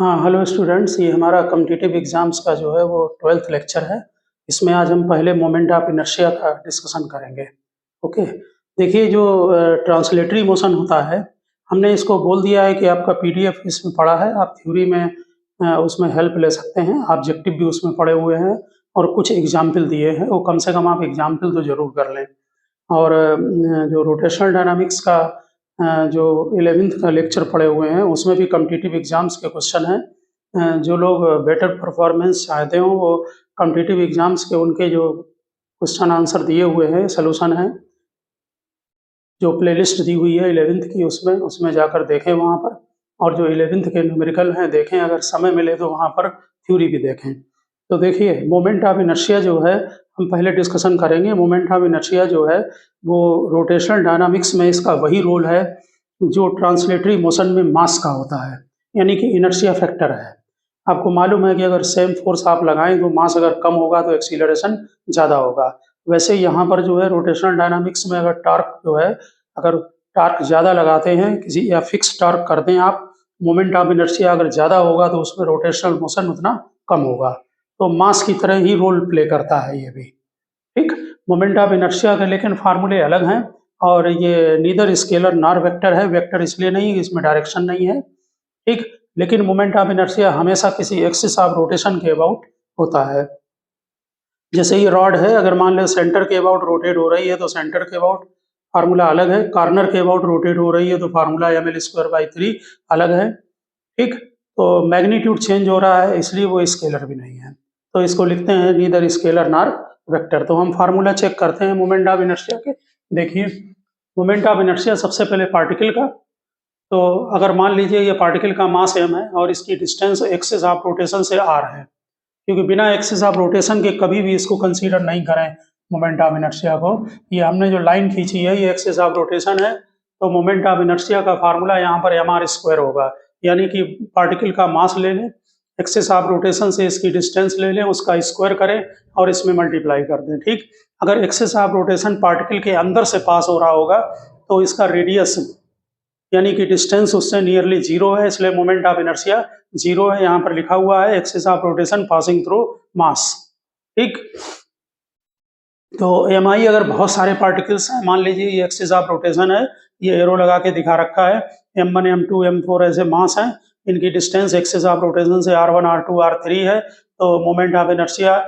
हाँ, hello students, ये हमारा कॉम्पिटिटिव एग्ज़ाम्स का जो है वो 12th लेक्चर है। इसमें आज हम पहले मोमेंट ऑफ इनर्शिया का डिस्कशन करेंगे। ओके, देखिए जो ट्रांसलेटरी मोशन होता है, हमने इसको बोल दिया है कि आपका पीडीएफ इसमें पड़ा है, आप थ्योरी में उसमें हेल्प ले सकते हैं, ऑब्जेक्टिव भी उसमें पड़े हुए हैं और कुछ एग्ज़ाम्पल दिए हैं, वो कम से कम आप एग्ज़ाम्पल तो ज़रूर कर लें। और जो रोटेशनल डायनामिक्स का जो 11th का लेक्चर पढ़े हुए हैं उसमें भी कॉम्पिटिटिव एग्जाम्स के क्वेश्चन हैं। जो लोग बेटर परफॉर्मेंस चाहते हो वो कॉम्पिटिटिव एग्जाम्स के उनके जो क्वेश्चन आंसर दिए हुए हैं, सॉल्यूशन है, जो प्लेलिस्ट दी हुई है 11th की, उसमें उसमें जाकर देखें वहाँ पर। और जो 11th के न्यूमेरिकल हैं देखें, अगर समय मिले तो वहाँ पर थ्योरी भी देखें। तो देखिए मोमेंट ऑफ इनर्शिया जो है हम पहले डिस्कशन करेंगे। मोमेंट ऑफ इनर्शिया जो है वो रोटेशनल डायनामिक्स में इसका वही रोल है जो ट्रांसलेटरी मोशन में मास का होता है, यानी कि इनर्शिया फैक्टर है। आपको मालूम है कि अगर सेम फोर्स आप लगाएं तो मास अगर कम होगा तो एक्सीलरेशन ज़्यादा होगा। वैसे यहाँ पर जो है रोटेशनल डायनामिक्स में अगर टॉर्क जो है, अगर टॉर्क ज़्यादा लगाते हैं किसी या फिक्स टॉर्क कर दें आप, मोमेंट ऑफ इनर्शिया अगर ज़्यादा होगा तो उसमें रोटेशनल मोशन उतना कम होगा। तो मास की तरह ही रोल प्ले करता है ये भी। ठीक, मोमेंट ऑफ इनर्शिया के लेकिन फार्मूले अलग हैं और ये नीदर स्केलर नॉर वेक्टर है। वेक्टर इसलिए नहीं, इसमें डायरेक्शन नहीं है। ठीक, लेकिन मोमेंट ऑफ इनर्शिया हमेशा किसी एक्सिस ऑफ रोटेशन के अबाउट होता है। जैसे ये रॉड है, अगर मान लो सेंटर के अबाउट रोटेट हो रही है तो सेंटर के अबाउट फार्मूला अलग है, कॉर्नर के अबाउट रोटेट हो रही है तो फार्मूला ml²/3 अलग है। ठीक, तो मैग्नीट्यूड चेंज हो रहा है इसलिए वो स्केलर भी नहीं है, तो इसको लिखते हैं नीदर स्केलर नॉर वेक्टर। तो हम फार्मूला चेक करते हैं मोमेंट ऑफ इनर्शिया के। देखिए मोमेंट ऑफ इनर्शिया सबसे पहले पार्टिकल का, तो अगर मान लीजिए ये पार्टिकल का मास m है और इसकी डिस्टेंस एक्सिस ऑफ रोटेशन से r है, क्योंकि बिना एक्सिस ऑफ रोटेशन के कभी भी इसको कंसीडर नहीं करें मोमेंट ऑफ इनर्शिया को। ये हमने जो लाइन खींची है ये एक्सिस ऑफ रोटेशन है, तो मोमेंट ऑफ इनर्शिया का फार्मूला यहाँ पर mr² होगा, यानी कि पार्टिकल का मास ले लें, एक्सिस ऑफ रोटेशन से इसकी डिस्टेंस ले लें, उसका स्क्वायर करें और इसमें मल्टीप्लाई कर दें। ठीक, अगर एक्सिस ऑफ रोटेशन पार्टिकल के अंदर से पास हो रहा होगा तो इसका रेडियस यानी कि डिस्टेंस उससे नियरली जीरो है, इसलिए मोमेंट ऑफ इनर्शिया जीरो है। यहाँ पर लिखा हुआ है axis of rotation passing through mass. ठीक, तो एम आई अगर बहुत सारे पार्टिकल्स हैं, मान लीजिए ये एक्सिस ऑफ रोटेशन है, ये एरो लगा के दिखा रखा है, m1 m2 m4 ऐसे मास हैं, इनकी डिस्टेंस एक्सिस ऑफ रोटेशन से r1 r2 r3 है, तो मोमेंट ऑफ इनर्शिया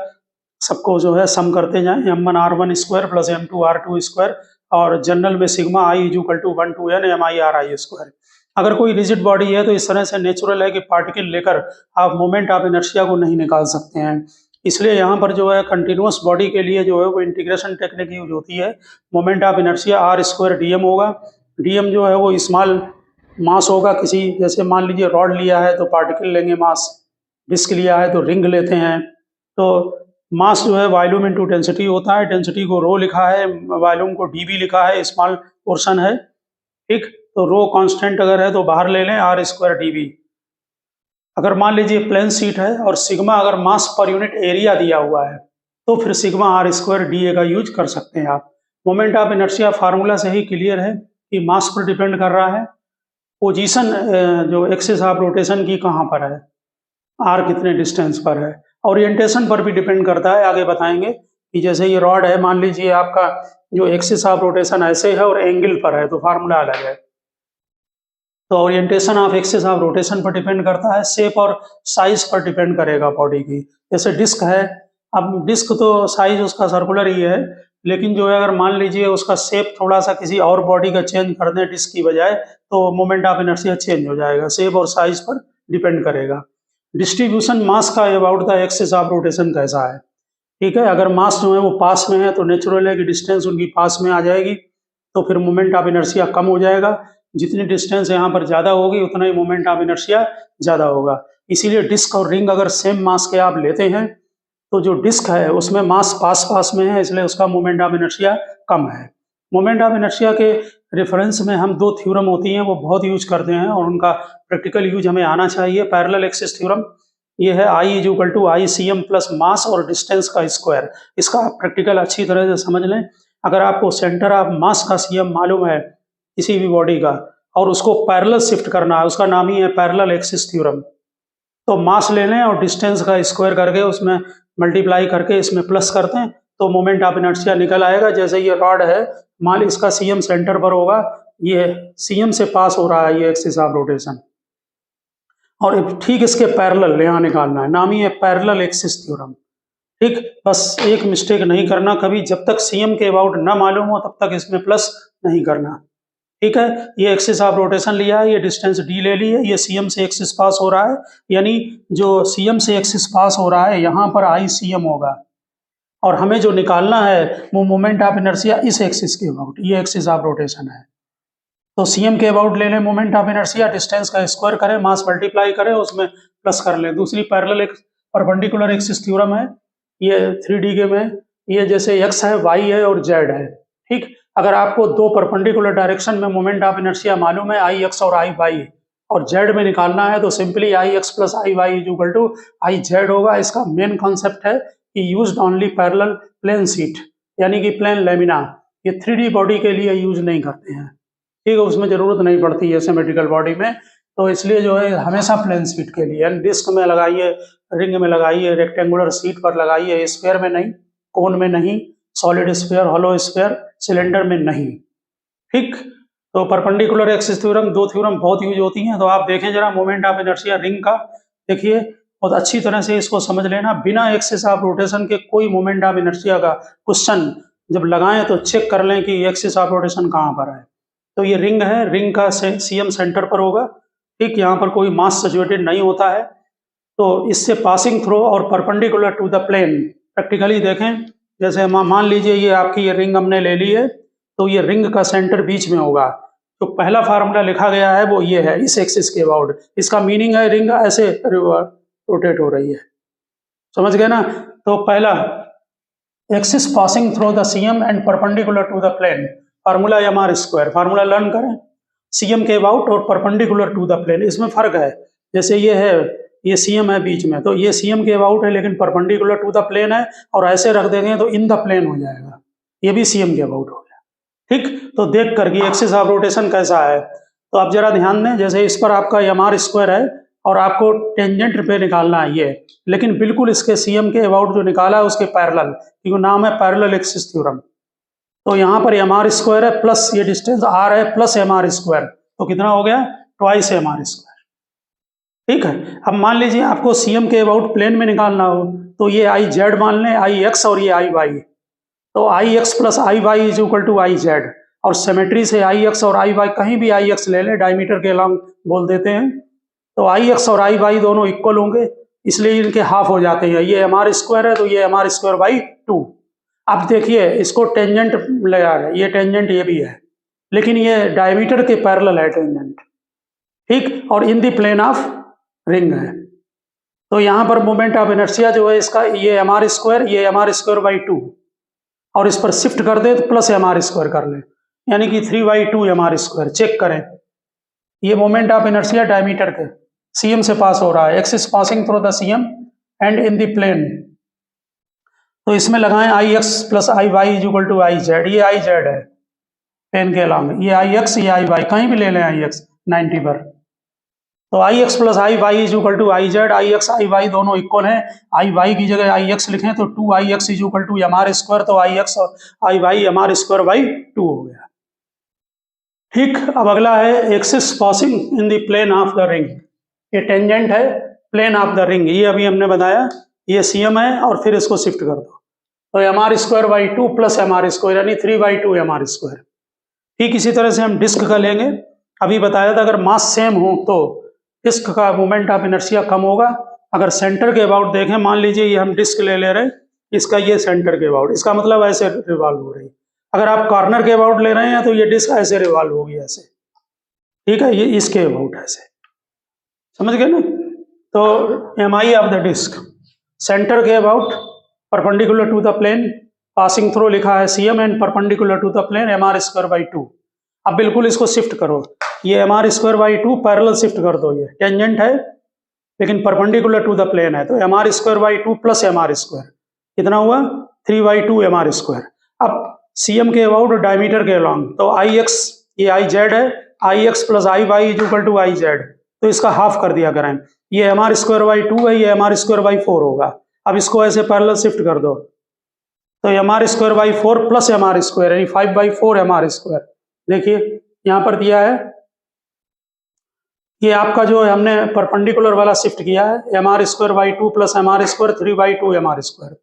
सबको जो है सम करते जाएं, m1 r1 square plus m2 r2 square, और जनरल में sigma i equal to 1 to n mi ri square. अगर कोई रिजिड बॉडी है तो इस तरह से नेचुरल है कि पार्टिकल लेकर आप मोमेंट ऑफ इनर्शिया को नहीं निकाल सकते हैं, इसलिए यहाँ पर जो है कंटिन्यूस बॉडी के लिए जो है वो इंटीग्रेशन टेक्निक यूज होती है। Moment of inertia r² dm होगा। dm जो है वो स्मॉल मास होगा किसी, जैसे मान लीजिए रॉड लिया है तो पार्टिकल लेंगे मास, डिस्क लिया है तो रिंग लेते हैं। तो मास जो है वॉल्यूम इंटू डेंसिटी होता है, डेंसिटी को रो लिखा है, वॉल्यूम को dv लिखा है, स्मॉल पोर्शन है। ठीक, तो रो कांस्टेंट अगर है तो बाहर ले लें r² dv। अगर मान लीजिए प्लेन सीट है और सिग्मा अगर मास पर यूनिट एरिया दिया हुआ है तो फिर सिग्मा r² dA का यूज कर सकते हैं आप। मोमेंट ऑफ इनर्शिया फार्मूला से ही क्लियर है कि मास पर डिपेंड कर रहा है, पोजीशन जो एक्सिस ऑफ रोटेशन की कहाँ पर है, r कितने डिस्टेंस पर है, ओरिएंटेशन पर भी डिपेंड करता है। आगे बताएंगे कि जैसे ये रॉड है, मान लीजिए आपका जो एक्सिस ऑफ रोटेशन ऐसे है और एंगल पर है तो फार्मूला अलग है, तो orientation of axis of rotation पर डिपेंड करता है, शेप और साइज पर डिपेंड करेगा बॉडी की। जैसे डिस्क है, अब डिस्क तो साइज उसका सर्कुलर ही है, लेकिन जो है अगर मान लीजिए उसका शेप थोड़ा सा किसी और बॉडी का चेंज कर दें डिस्क की बजाय, तो मोमेंट ऑफ इनर्शिया चेंज हो जाएगा, शेप और साइज पर डिपेंड करेगा। डिस्ट्रीब्यूशन मास का about the axis of rotation कैसा है। ठीक है, अगर मास जो है वो पास में है तो नेचुरल है कि डिस्टेंस उनकी पास में आ जाएगी, तो फिर मोमेंट ऑफ इनर्शिया कम हो जाएगा। जितनी डिस्टेंस यहाँ पर ज़्यादा होगी उतना ही मोमेंट ऑफ इनर्शिया ज़्यादा होगा। इसीलिए डिस्क और रिंग अगर सेम मास के आप लेते हैं तो जो डिस्क है उसमें मास पास पास में है, इसलिए उसका मोमेंट ऑफ इनर्शिया कम है। मोमेंट ऑफ इनर्शिया के रेफरेंस में हम दो थ्योरम होती हैं वो बहुत यूज करते हैं और उनका प्रैक्टिकल यूज हमें आना चाहिए। पैरेलल एक्सिस थ्योरम, ये है I equal to ICM plus mass और डिस्टेंस का स्क्वायर। इसका आप प्रैक्टिकल अच्छी तरह से समझ लें। अगर आपको सेंटर ऑफ मास का CM मालूम है किसी भी बॉडी का और उसको पैरेलल शिफ्ट करना है, उसका नाम ही है पैरेलल एक्सिस थ्योरम। तो मास ले लें और डिस्टेंस का स्क्वायर करके उसमें मल्टीप्लाई करके इसमें प्लस करते हैं तो मोमेंट ऑफ इनर्शिया निकल आएगा। जैसे ये रॉड है, मान ली इसका सीएम सेंटर पर होगा, ये सीएम से पास हो रहा है ये एक्सिस ऑफ रोटेशन, और ठीक इसके पैरेलल यहाँ निकालना है, नाम ही है पैरेलल एक्सिस थ्योरम। ठीक, बस एक मिस्टेक नहीं करना कभी, जब तक सीएम के अबाउट ना मालूम हो तब तक इसमें प्लस नहीं करना। ठीक है, ये एक्सिस ऑफ रोटेशन लिया है, ये डिस्टेंस डी ले ली है, ये सीएम से एक्सिस पास हो रहा है, यानी जो सीएम से एक्सिस पास हो रहा है यहाँ पर आई सीएम होगा, और हमें जो निकालना है वो मोमेंट ऑफ इनर्शिया इस एक्सिस के अबाउट, ये एक्सिस ऑफ रोटेशन है। तो सीएम के अबाउट ले लें मोमेंट ऑफ इनर्शिया, डिस्टेंस का स्क्वायर करें, मास मल्टीप्लाई करें, उसमें प्लस कर लें। दूसरी पैरेलल परपेंडिकुलर एक्सिस थ्योरम है, ये 3D के में, ये जैसे x है, y है और z है। ठीक, अगर आपको दो परपेंडिकुलर डायरेक्शन में मोमेंट ऑफ इनर्शिया मालूम है आई एक्स और आई वाई, और z में निकालना है तो simply I X plus I Y is equal to I Z होगा। इसका मेन कॉन्सेप्ट है कि used only parallel plane sheet, यानी कि प्लेन लेमिना, ये 3D बॉडी के लिए यूज नहीं करते हैं। ठीक है, उसमें जरूरत नहीं पड़ती है सिमेट्रिकल बॉडी में, तो इसलिए जो है हमेशा प्लेन शीट के लिए, यानी डिस्क में लगाइए, रिंग में लगाइए, रेक्टेंगुलर शीट पर लगाइए, स्फीयर में नहीं, कोन में नहीं, solid sphere, hollow sphere, cylinder में नहीं। ठीक, तो परपेंडिकुलर एक्सिस थ्योरम, दो थ्योरम बहुत यूज होती हैं। तो आप देखें जरा मोमेंट ऑफ इनर्शिया रिंग का, देखिए बहुत अच्छी तरह से इसको समझ लेना, बिना एक्सिस ऑफ रोटेशन के कोई मोमेंट ऑफ इनर्शिया का क्वेश्चन जब लगाएं तो चेक कर लें कि एक्सिस ऑफ रोटेशन कहाँ पर है। तो ये रिंग है, रिंग का सीएम सेंटर पर होगा। ठीक, यहाँ पर कोई मास सिचुएटेड नहीं होता है, तो इससे पासिंग थ्रू और perpendicular to the plane, practically देखें, जैसे मान लीजिए ये आपकी ये रिंग हमने ले ली है, तो ये रिंग का सेंटर बीच में होगा। तो पहला फार्मूला लिखा गया है वो ये है इस एक्सिस के अबाउट, इसका मीनिंग है रिंग ऐसे रोटेट हो रही है, समझ गए ना। तो पहला axis passing through the CM and perpendicular to the plane, formula M R square, formula learn करें, सीएम के अबाउट और परपेंडिकुलर टू द प्लेन, इसमें फर्क है। जैसे ये है, ये सीएम है बीच में, तो ये सीएम के अबाउट है लेकिन परपेंडिकुलर टू द प्लेन है, और ऐसे रख देंगे तो इन द प्लेन हो जाएगा, ये भी सीएम के अबाउट हो गया। ठीक, तो देख कर कि एक्सिस ऑफ रोटेशन कैसा है, तो आप जरा ध्यान दें, जैसे इस पर आपका एम आर स्क्वायर है और आपको टेंजेंट पे निकालना है ये, लेकिन बिल्कुल इसके सीएम के अबाउट जो निकाला है उसके पैरेलल, क्योंकि नाम है पैरेलल एक्सिस थ्योरम। तो यहाँ पर एम आर स्क्वायर है प्लस ये डिस्टेंस आर है प्लस एम आर स्क्वायर, तो कितना हो गया, ट्वाइस एम आर स्क्वायर। ठीक है, अब मान लीजिए आपको सीएम के अबाउट प्लेन में निकालना हो, तो ये आई जेड मान लें, आई एक्स और ये आई वाई, तो I X plus I Y is equal to I Z, और सिमेट्री से आई एक्स और आई वाई कहीं भी आई एक्स ले लें, डायमीटर के अलॉन्ग बोल देते हैं, तो आई एक्स और आई वाई दोनों इक्वल होंगे, इसलिए इनके हाफ हो जाते हैं। ये एम आर स्क्वायर है तो ये एम आर स्क्वायर बाई 2। अब देखिए इसको टेंजेंट लगा रहे, ये टेंजेंट ये भी है, लेकिन ये डायमीटर के पैरेलल है टेंजेंट। ठीक, और in the plane of ring है, तो यहाँ पर मोमेंट ऑफ इनर्शिया जो है इसका, ये एम आर स्क्वायर, ये एम आर स्क्वायर बाई 2, और इस पर शिफ्ट कर दे तो प्लस एम आर स्क्वायर कर लें, यानी कि 3/2 एम आर स्क्वायर। चेक करें, ये मोमेंट ऑफ इनर्शिया डायमीटर के सीएम से पास हो रहा है, axis passing through the CM and in the plane, तो इसमें लगाएं I X plus I Y is equal to I Z, ये आई जेड है पेन के अलॉन्ग, ये आई एक्स, ये आई वाई, कहीं भी ले लें आई एक्स 90 पर, तो I X plus I Y is equal to I Z, I X I Y दोनों इक्वल हैं, आई वाई की जगह आई एक्स लिखें तो 2 I X is equal to M R square, तो आई एक्स और I Y M R square by 2 हो गया। ठीक, अब अगला है axis passing in the plane of the ring, ये टेंजेंट है प्लेन ऑफ द रिंग, ये अभी हमने बताया, ये सीएम है और फिर इसको शिफ्ट कर दो, तो M R square by 2 plus M R square, यानी 3/2 एम आर स्क्वायर। ठीक, इसी तरह से हम डिस्क का लेंगे, अभी बताया था अगर मास सेम हो तो डिस्क का मोमेंट ऑफ इनर्शिया कम होगा। अगर सेंटर के अबाउट देखें, मान लीजिए ये हम डिस्क ले रहे हैं, इसका ये सेंटर के अबाउट, इसका मतलब ऐसे रिवॉल्व हो रही है। अगर आप कॉर्नर के अबाउट ले रहे हैं तो ये डिस्क ऐसे रिवॉल्व होगी ऐसे, ठीक है, ये इसके अबाउट ऐसे, समझ गए ना। तो M I of the disc, center के about, perpendicular to the plane, passing through लिखा है CM and perpendicular to the plane M R square by 2। अब बिल्कुल इसको शिफ्ट करो, ये M R square by 2 parallel shift कर दो, ये टेंजेंट है लेकिन परपेंडिकुलर टू द प्लेन है, तो M R square by 2 plus M R square, कितना हुआ 3/2 एम आर स्क्वायर। अब सीएम के अबाउट डायमीटर के अलॉन्ग, तो आई एक्स, ये आई जेड है, I X plus I Y is equal to I Z, तो इसका हाफ कर दिया करें, ये एम आर स्क्वायर बाई 2 है, ये एम आर स्क्वायर बाई 4 होगा। अब इसको ऐसे पैरेलल शिफ्ट कर दो तो M R square by 4 plus M R square यानी 5/4 एम आर स्क्वायर। देखिए यहाँ पर दिया है, ये आपका जो है हमने परपेंडिकुलर वाला शिफ्ट किया है, M R square by 2 plus M R square 3/2 M R square.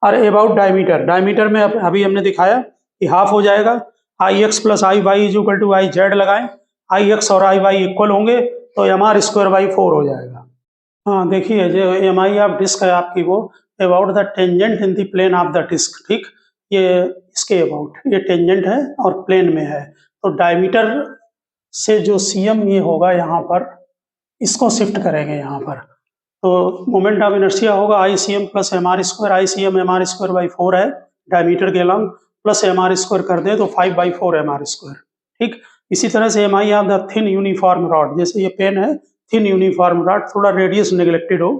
और अबाउट डायमीटर, डायमीटर में अभी हमने दिखाया कि हाफ हो जाएगा। I X plus I Y is equal to I Z लगाएं, आई एक्स और आई वाई इक्वल होंगे तो एम आर स्क्वायर बाई 4 हो जाएगा। हाँ देखिए जो एम आई ऑफ डिस्क है आपकी वो about the tangent in the plane of the disc, ठीक, ये इसके अबाउट ये टेंजेंट है और प्लेन में है। तो डायमीटर से जो सीएम ये होगा यहाँ पर, इसको शिफ्ट करेंगे यहाँ पर, तो मोमेंट ऑफ इनर्शिया होगा I C M plus M R square, I C M R square by 4 है डायमीटर के along, plus M R square कर दे तो 5/4 एम आर स्क्वायर, ठीक। इसी तरह से M I of the thin uniform rod, जैसे ये पेन है थिन यूनिफॉर्म रॉड, थोड़ा रेडियस नेग्लेक्टेड हो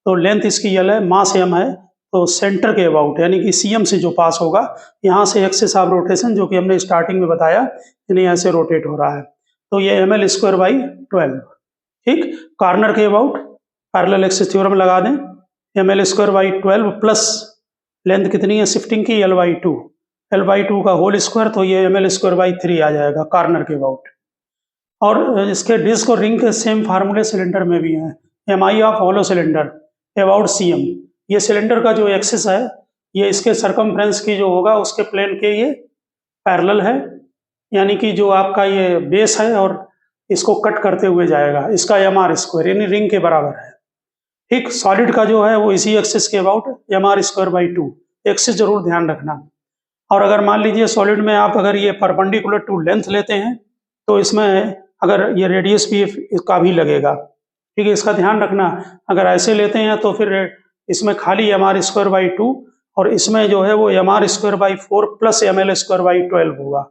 तो लेंथ इसकी यल है, मास एम है, तो सेंटर के अबाउट यानी कि सीएम से जो पास होगा यहाँ से एक्सिस ऑफ रोटेशन जो कि हमने स्टार्टिंग में बताया यानी ऐसे रोटेट हो रहा है, तो ये एम एल स्क्वायर बाई 12, ठीक। कॉर्नर के अबाउट पैरेलल एक्सिस थ्योरम लगा दें, M L square by 12 plus length कितनी है शिफ्टिंग की L/2, L/2 का होल स्क्वायर, तो ये एम एल स्क्वायर बाई 3 आ जाएगा कॉर्नर के अबाउट। और इसके डिस्क और रिंग के सेम फार्मूले सिलेंडर में भी हैं, M I of hollow cylinder about CM, ये सिलेंडर का जो एक्सिस है ये इसके सरकमफ्रेंस की जो होगा उसके प्लेन के ये पैरेलल है, यानी कि जो आपका ये बेस है और इसको कट करते हुए जाएगा, इसका एम आर स्क्वायर यानी रिंग के बराबर है, ठीक। सॉलिड का जो है वो इसी एक्सिस के about M R square by 2, axis जरूर ध्यान रखना। और अगर मान लीजिए सॉलिड में आप अगर ये परपेंडिकुलर टू लेंथ लेते हैं तो इसमें अगर ये रेडियस भी इसका भी लगेगा, ठीक है, इसका ध्यान रखना। अगर ऐसे लेते हैं तो फिर इसमें खाली एम आर स्क्वायर बाई 2 और इसमें जो है वो M R square by 4 plus M L square by 12 होगा,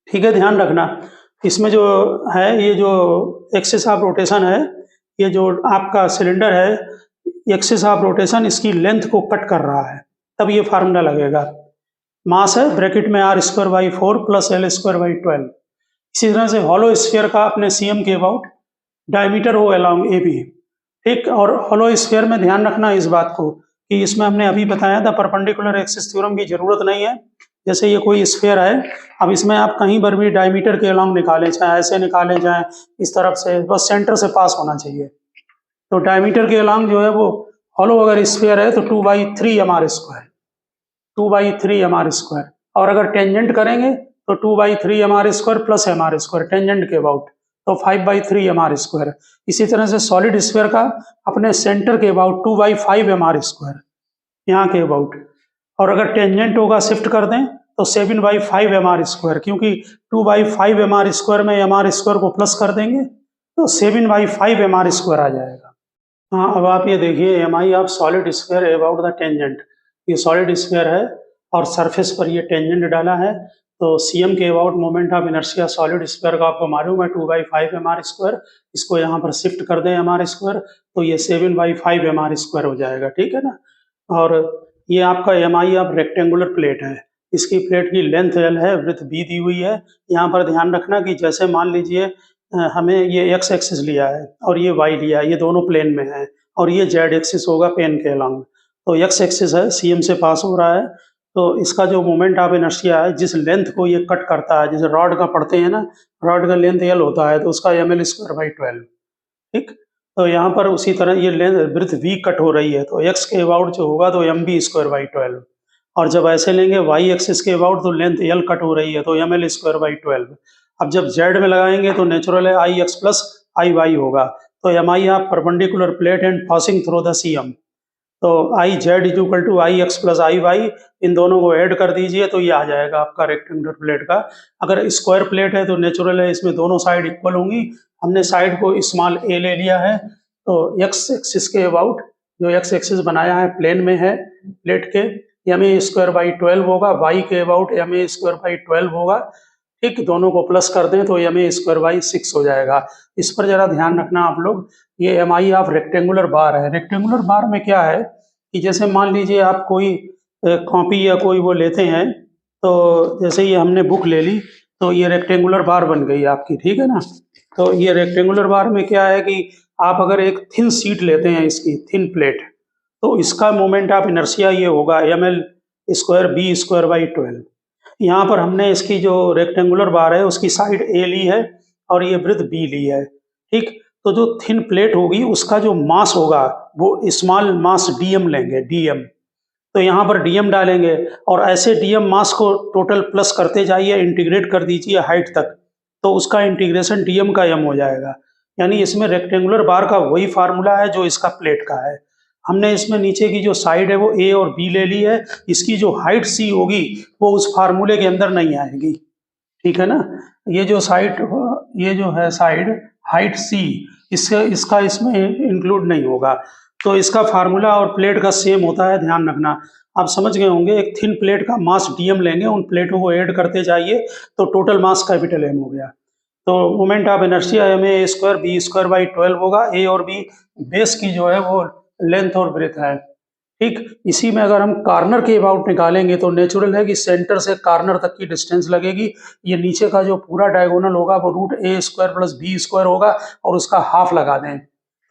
ठीक है, ध्यान रखना। इसमें जो है ये जो एक्सिस ऑफ रोटेशन है, ये जो आपका सिलेंडर है एक्सिस ऑफ रोटेशन इसकी लेंथ को कट कर रहा है, तब ये फार्मूला लगेगा। मास है ब्रैकेट में R square by 4 plus L square by 12। इसी तरह से हॉलो स्फीयर का अपने सीएम के अबाउट डायमीटर हो अलॉन्ग ए बी, ठीक। और हॉलो स्फीयर में ध्यान रखना इस बात को कि इसमें हमने अभी बताया था परपेंडिकुलर एक्सिस थ्योरम की जरूरत नहीं है। जैसे ये कोई स्फीयर है, अब इसमें आप कहीं पर भी डायमीटर के अलॉन्ग निकालें, चाहे ऐसे निकालें चाहे इस तरफ से, बस सेंटर से पास होना चाहिए। तो डायमीटर के अलॉन्ग जो है वो हॉलो अगर स्फीयर है तो 2/3 M R square, 2/3 M R square, और अगर टेंजेंट करेंगे तो 2/3 M R square plus M R square tangent के अबाउट, तो 5/3 एम आर स्क्वायर। इसी तरह से सॉलिड स्फीयर का अपने सेंटर के अबाउट 2/5 एम आर स्क्वायर यहाँ के अबाउट, और अगर टेंजेंट होगा शिफ्ट कर दें तो 7/5 एम आर स्क्वायर, क्योंकि 2/5 एम आर स्क्वायर में एम आर स्क्वायर को प्लस कर देंगे तो 7/5 एम आर स्क्वायर आ जाएगा। हाँ अब आप ये देखिए M I of solid sphere about the tangent, ये सॉलिड स्फीयर है और सरफेस पर ये टेंजेंट डाला है, तो सीएम के about moment of inertia solid sphere का आपको मालूम है 2/5 एम आर स्क्वायर, इसको यहाँ पर शिफ्ट कर दें एम आर स्क्वायर तो ये 7/5 एम आर स्क्वायर हो जाएगा, ठीक है ना। और ये आपका M I of rectangular plate है, इसकी प्लेट की लेंथ एल है, विड्थ बी दी हुई है। यहाँ पर ध्यान रखना कि जैसे मान लीजिए हमें ये एक्स एक्सिस लिया है और ये वाई लिया है, ये दोनों प्लेन में है, और ये जेड एक्सिस होगा पेन के अलॉन्ग, तो एक्स एक्सिस है सीएम से पास हो रहा है, तो इसका जो मोमेंट ऑफ इनर्शिया है जिस लेंथ को ये कट करता है, जैसे रॉड का पढ़ते हैं ना, रॉड का लेंथ एल होता है तो उसका एम एल स्क्वायर बाई 12, ठीक। तो यहाँ पर उसी तरह ये लेंथ विड्थ वी कट हो रही है तो एक्स के अबाउट जो होगा तो एम बी स्क्वायर बाई 12, और जब ऐसे लेंगे वाई एक्सिस के अबाउट तो लेंथ एल कट हो रही है तो एम एल स्क्वायर बाई 12। अब जब जेड में लगाएंगे तो नेचुरल है I X plus I Y होगा, तो एम आई आप perpendicular plate and passing through the CM, तो I Z is equal to I X plus I Y, इन दोनों को ऐड कर दीजिए तो ये आ जाएगा आपका रेक्टेंगुलर प्लेट का। अगर स्क्वायर प्लेट है तो नेचुरल है इसमें दोनों साइड इक्वल होंगी, हमने साइड को स्मॉल ए ले लिया है, तो एक्स एक्सिस के अबाउट जो एक्स एक्सिस बनाया है प्लेन में है प्लेट के, एम ए स्क्वायर बाई 12 होगा, वाई के about M A square by 12 होगा, ठीक। दोनों को प्लस कर दें तो एम ए स्क्वायर बाई 6 हो जाएगा। इस पर जरा ध्यान रखना आप लोग, ये एम आई ऑफ रेक्टेंगुलर बार है। रेक्टेंगुलर बार में क्या है कि जैसे मान लीजिए आप कोई कॉपी या कोई वो लेते हैं, तो जैसे ये हमने बुक ले ली तो ये रेक्टेंगुलर बार बन गई आपकी, ठीक है ना। तो ये रेक्टेंगुलर बार में क्या है कि आप अगर एक थिन शीट लेते हैं, इसकी थिन प्लेट, तो इसका मोमेंट ऑफ इनर्शिया ये होगा ml square B square by 12। यहाँ पर हमने इसकी जो रेक्टेंगुलर बार है उसकी साइड ए ली है और ये ब्रेथ बी ली है, ठीक। तो जो थिन प्लेट होगी उसका जो मास होगा वो स्मॉल मास डीएम लेंगे, डीएम। तो यहाँ पर डीएम डालेंगे और ऐसे डीएम मास को टोटल प्लस करते जाइए, इंटीग्रेट कर दीजिए हाइट तक, तो उसका इंटीग्रेशन डीएम का एम हो जाएगा। यानी इसमें रेक्टेंगुलर बार का वही फार्मूला है जो इसका प्लेट का है। हमने इसमें नीचे की जो साइड है वो ए और बी ले ली है, इसकी जो हाइट सी होगी वो उस फार्मूले के अंदर नहीं आएगी, ठीक है ना। ये जो है साइड हाइट सी, इसका इसमें इंक्लूड नहीं होगा, तो इसका फार्मूला और प्लेट का सेम होता है, ध्यान रखना। आप समझ गए होंगे, एक थिन प्लेट का मास डीएम लेंगे, उन प्लेटों को ऐड करते जाइए तो टोटल मास कैपिटल एम हो गया। तो moment of inertia M A square B square by 12 होगा। ए और बी बेस की जो है वो लेंथ और ब्रेथ है, ठीक। इसी में अगर हम कार्नर के अबाउट निकालेंगे तो नेचुरल है कि सेंटर से कार्नर तक की डिस्टेंस लगेगी। ये नीचे का जो पूरा डायगोनल होगा वो root A square plus B square होगा और उसका हाफ लगा दें,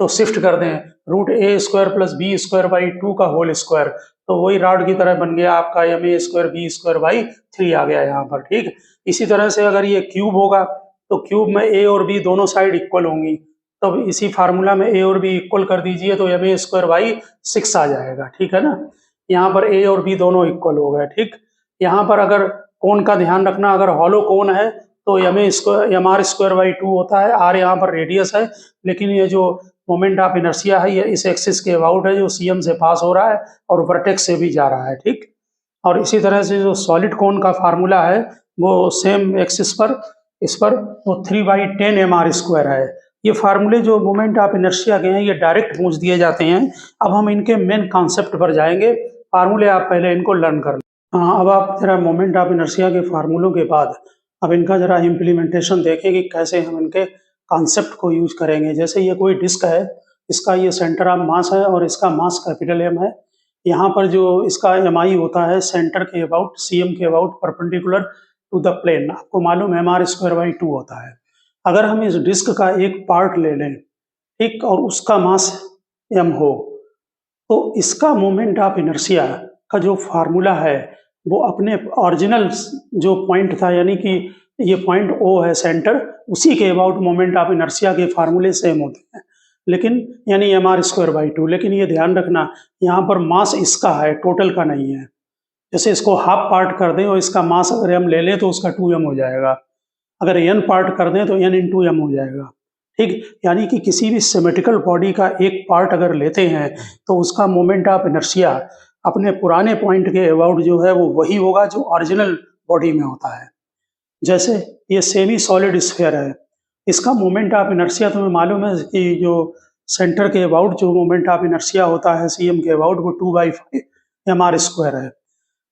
तो शिफ्ट कर दें root A square plus B square by 2 का होल स्क्वायर, तो वही रॉड की तरह बन गया आपका M A square B square by 3 आ गया यहाँ पर, ठीक। इसी तरह से अगर ये क्यूब होगा तो क्यूब में ए और बी दोनों साइड इक्वल होंगी, तब इसी फार्मूला में ए और बी इक्वल कर दीजिए तो एम ए स्क्वायर बाई 6 आ जाएगा, ठीक है ना। यहाँ पर ए और बी दोनों इक्वल हो गए, ठीक। यहाँ पर अगर कोण का ध्यान रखना, अगर हॉलो कोण है तो एम आर स्क्वायर बाई 2 होता है। आर यहाँ पर रेडियस है, लेकिन ये जो मोमेंट ऑफ इनर्शिया है ये इस एक्सिस के अबाउट है जो सीएम से पास हो रहा है और वर्टेक्स से भी जा रहा है, ठीक। और इसी तरह से जो सॉलिड कोण का फार्मूला है वो सेम एक्सिस पर, इस पर वो 3/10 एम आर स्क्वायर है। ये फार्मूले जो मोमेंट ऑफ इनर्शिया के हैं ये डायरेक्ट पूछ दिए जाते हैं। अब हम इनके मेन कॉन्सेप्ट पर जाएंगे, फार्मूले आप पहले इनको लर्न कर लें। हाँ, अब आप जरा मोमेंट ऑफ इनर्शिया के फार्मूलों के बाद अब इनका जरा इम्प्लीमेंटेशन देखें कि कैसे हम इनके कॉन्सेप्ट को यूज करेंगे। जैसे ये कोई डिस्क है, इसका ये सेंटर ऑफ मास है और इसका मास कैपिटल एम है। यहाँ पर जो इसका एम आई होता है सेंटर के अबाउट, सी एम के about perpendicular to the plane, आपको मालूम है एम आर स्क्वायर बाई 2 होता है। अगर हम इस डिस्क का एक पार्ट ले लें, ठीक, और उसका मास एम हो, तो इसका मोमेंट ऑफ इनर्शिया का जो फार्मूला है वो अपने ओरिजिनल जो पॉइंट था, यानी कि ये पॉइंट ओ है सेंटर, उसी के अबाउट मोमेंट ऑफ इनर्शिया के फार्मूले सेम होते हैं, लेकिन यानी एम आर स्क्वायर बाई 2। लेकिन ये ध्यान रखना यहाँ पर मास इसका है, टोटल का नहीं है। जैसे इसको हाफ पार्ट कर दें और इसका मास अगर एम ले लें तो उसका 2m हो जाएगा, अगर n पार्ट कर दें तो n इंटू एम हो जाएगा, ठीक। यानी कि किसी भी सिमेट्रिकल बॉडी का एक पार्ट अगर लेते हैं तो उसका मोमेंट ऑफ इनर्शिया अपने पुराने पॉइंट के अबाउट जो है वो वही होगा जो ओरिजिनल बॉडी में होता है। जैसे ये सेमी सॉलिड स्फीयर है, इसका मोमेंट ऑफ इनर्शिया तुम्हें मालूम है कि जो सेंटर के अबाउट जो मोमेंट ऑफ इनर्शिया होता है सीएम के अबाउट वो 2/5 एम आर स्क्वायर है।